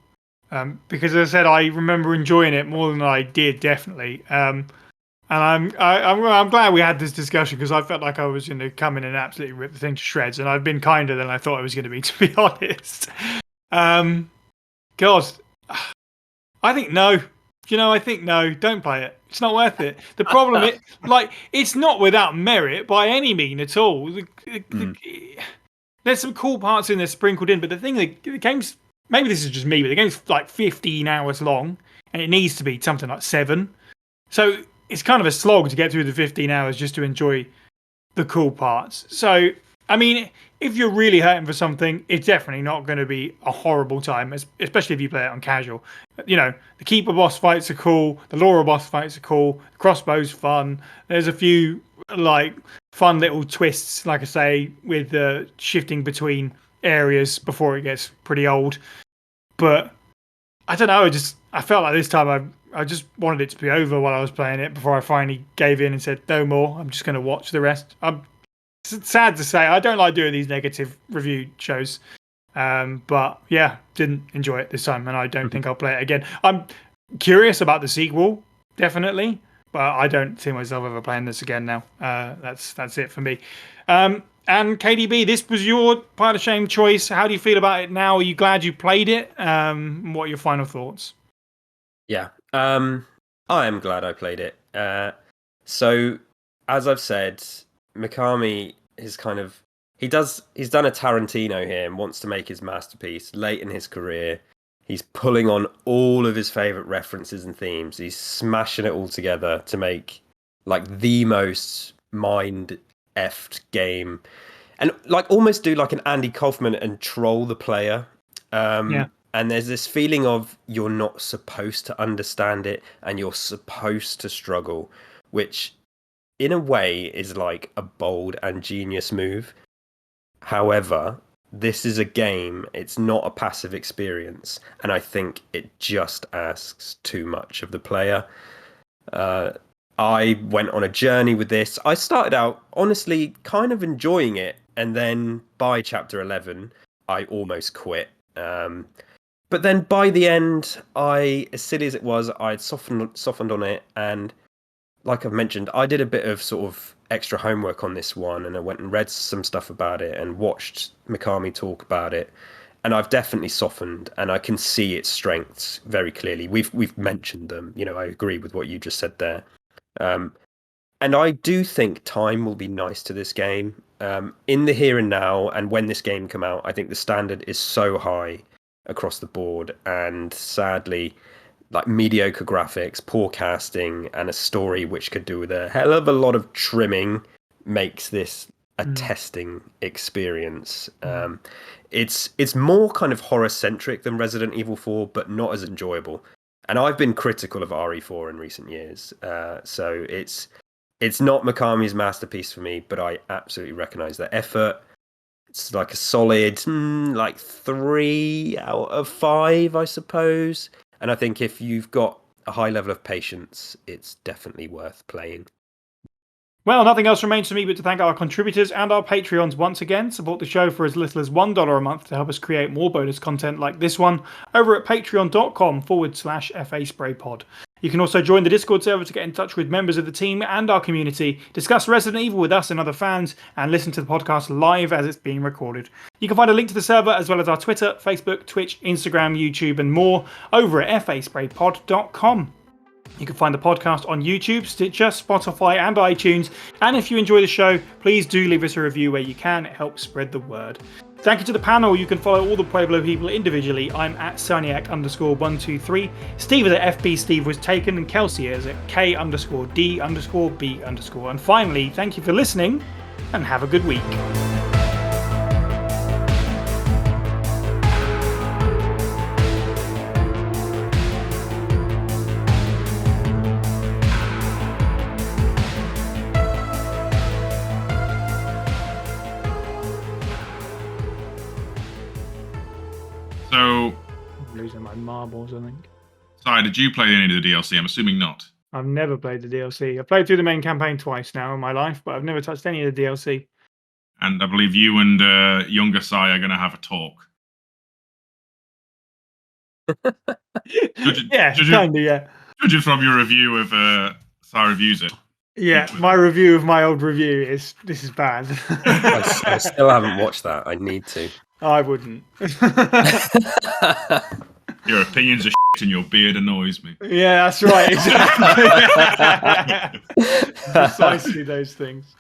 because as I said, I remember enjoying it more than I did, definitely. And I'm glad we had this discussion, because I felt like I was going to come in and absolutely rip the thing to shreds, and I've been kinder than I thought I was going to be honest. God, I think no. I think no. Don't play it. It's not worth it. The problem is, it's not without merit by any mean at all. There's some cool parts in there sprinkled in, but the thing, the game's, maybe this is just me, but the game's like 15 hours long, and it needs to be something like 7. So it's kind of a slog to get through the 15 hours just to enjoy the cool parts. So, I mean, if you're really hurting for something, it's definitely not going to be a horrible time, especially if you play it on casual. The Keeper boss fights are cool. The Laura boss fights are cool. The crossbow's fun. There's a few, fun little twists, like I say, with shifting between areas before it gets pretty old. But I don't know. I felt like this time I just wanted it to be over while I was playing it before I finally gave in and said, no more. I'm just going to watch the rest. It's sad to say, I don't like doing these negative review shows. But yeah, didn't enjoy it this time, and I don't think I'll play it again. I'm curious about the sequel, definitely, but I don't see myself ever playing this again now. That's it for me. And KDB, this was your Pile of Shame choice. How do you feel about it now? Are you glad you played it? What are your final thoughts? Yeah, I am glad I played it. So, as I've said, Mikami is kind of... He's done a Tarantino here and wants to make his masterpiece late in his career. He's pulling on all of his favourite references and themes. He's smashing it all together to make the most mind-effed game. And almost do an Andy Kaufman and troll the player. And there's this feeling of you're not supposed to understand it and you're supposed to struggle, which in a way is a bold and genius move. However, this is a game, it's not a passive experience, and I think it just asks too much of the player. I went on a journey with this. I started out honestly kind of enjoying it, and then by chapter 11, I almost quit. But then by the end, as silly as it was, I'd softened on it, and like I've mentioned, I did a bit of sort of extra homework on this one, and I went and read some stuff about it and watched Mikami talk about it, and I've definitely softened, and I can see its strengths very clearly. We've mentioned them. I agree with what you just said there. And I do think time will be nice to this game. In the here and now, and when this game come out, I think the standard is so high across the board, and sadly, like mediocre graphics, poor casting, and a story which could do with a hell of a lot of trimming makes this a testing experience. It's more kind of horror centric than Resident Evil 4, but not as enjoyable. And I've been critical of RE4 in recent years, so it's not Mikami's masterpiece for me, but I absolutely recognise the effort. It's like a solid 3 out of 5, I suppose. And I think if you've got a high level of patience, it's definitely worth playing. Well, nothing else remains for me but to thank our contributors and our Patreons once again. Support the show for as little as $1 a month to help us create more bonus content like this one over at patreon.com/FA-SprayPod. You can also join the Discord server to get in touch with members of the team and our community, discuss Resident Evil with us and other fans, and listen to the podcast live as it's being recorded. You can find a link to the server as well as our Twitter, Facebook, Twitch, Instagram, YouTube and more over at faspraypod.com. You can find the podcast on YouTube, Stitcher, Spotify and iTunes. And if you enjoy the show, please do leave us a review where you can. It helps spread the word. Thank you to the panel. You can follow all the Pueblo people individually. I'm at Saniac_123. Steve is at FB Steve Was Taken. And Kelsey is at K_D_B_. And finally, thank you for listening and have a good week. So, Losing my marbles, I think. sorry, did you play any of the DLC? I'm assuming not. I've never played the DLC. I've played through the main campaign twice now in my life, but I've never touched any of the DLC. And I believe you and younger Sai are going to have a talk. Yeah, kind of, yeah. Judging from your review of Sai Reviews It. Yeah, my review of my old review is this is bad. I still haven't watched that. I need to. I wouldn't. Your opinions are shit and your beard annoys me. Yeah, that's right. Exactly. Precisely those things.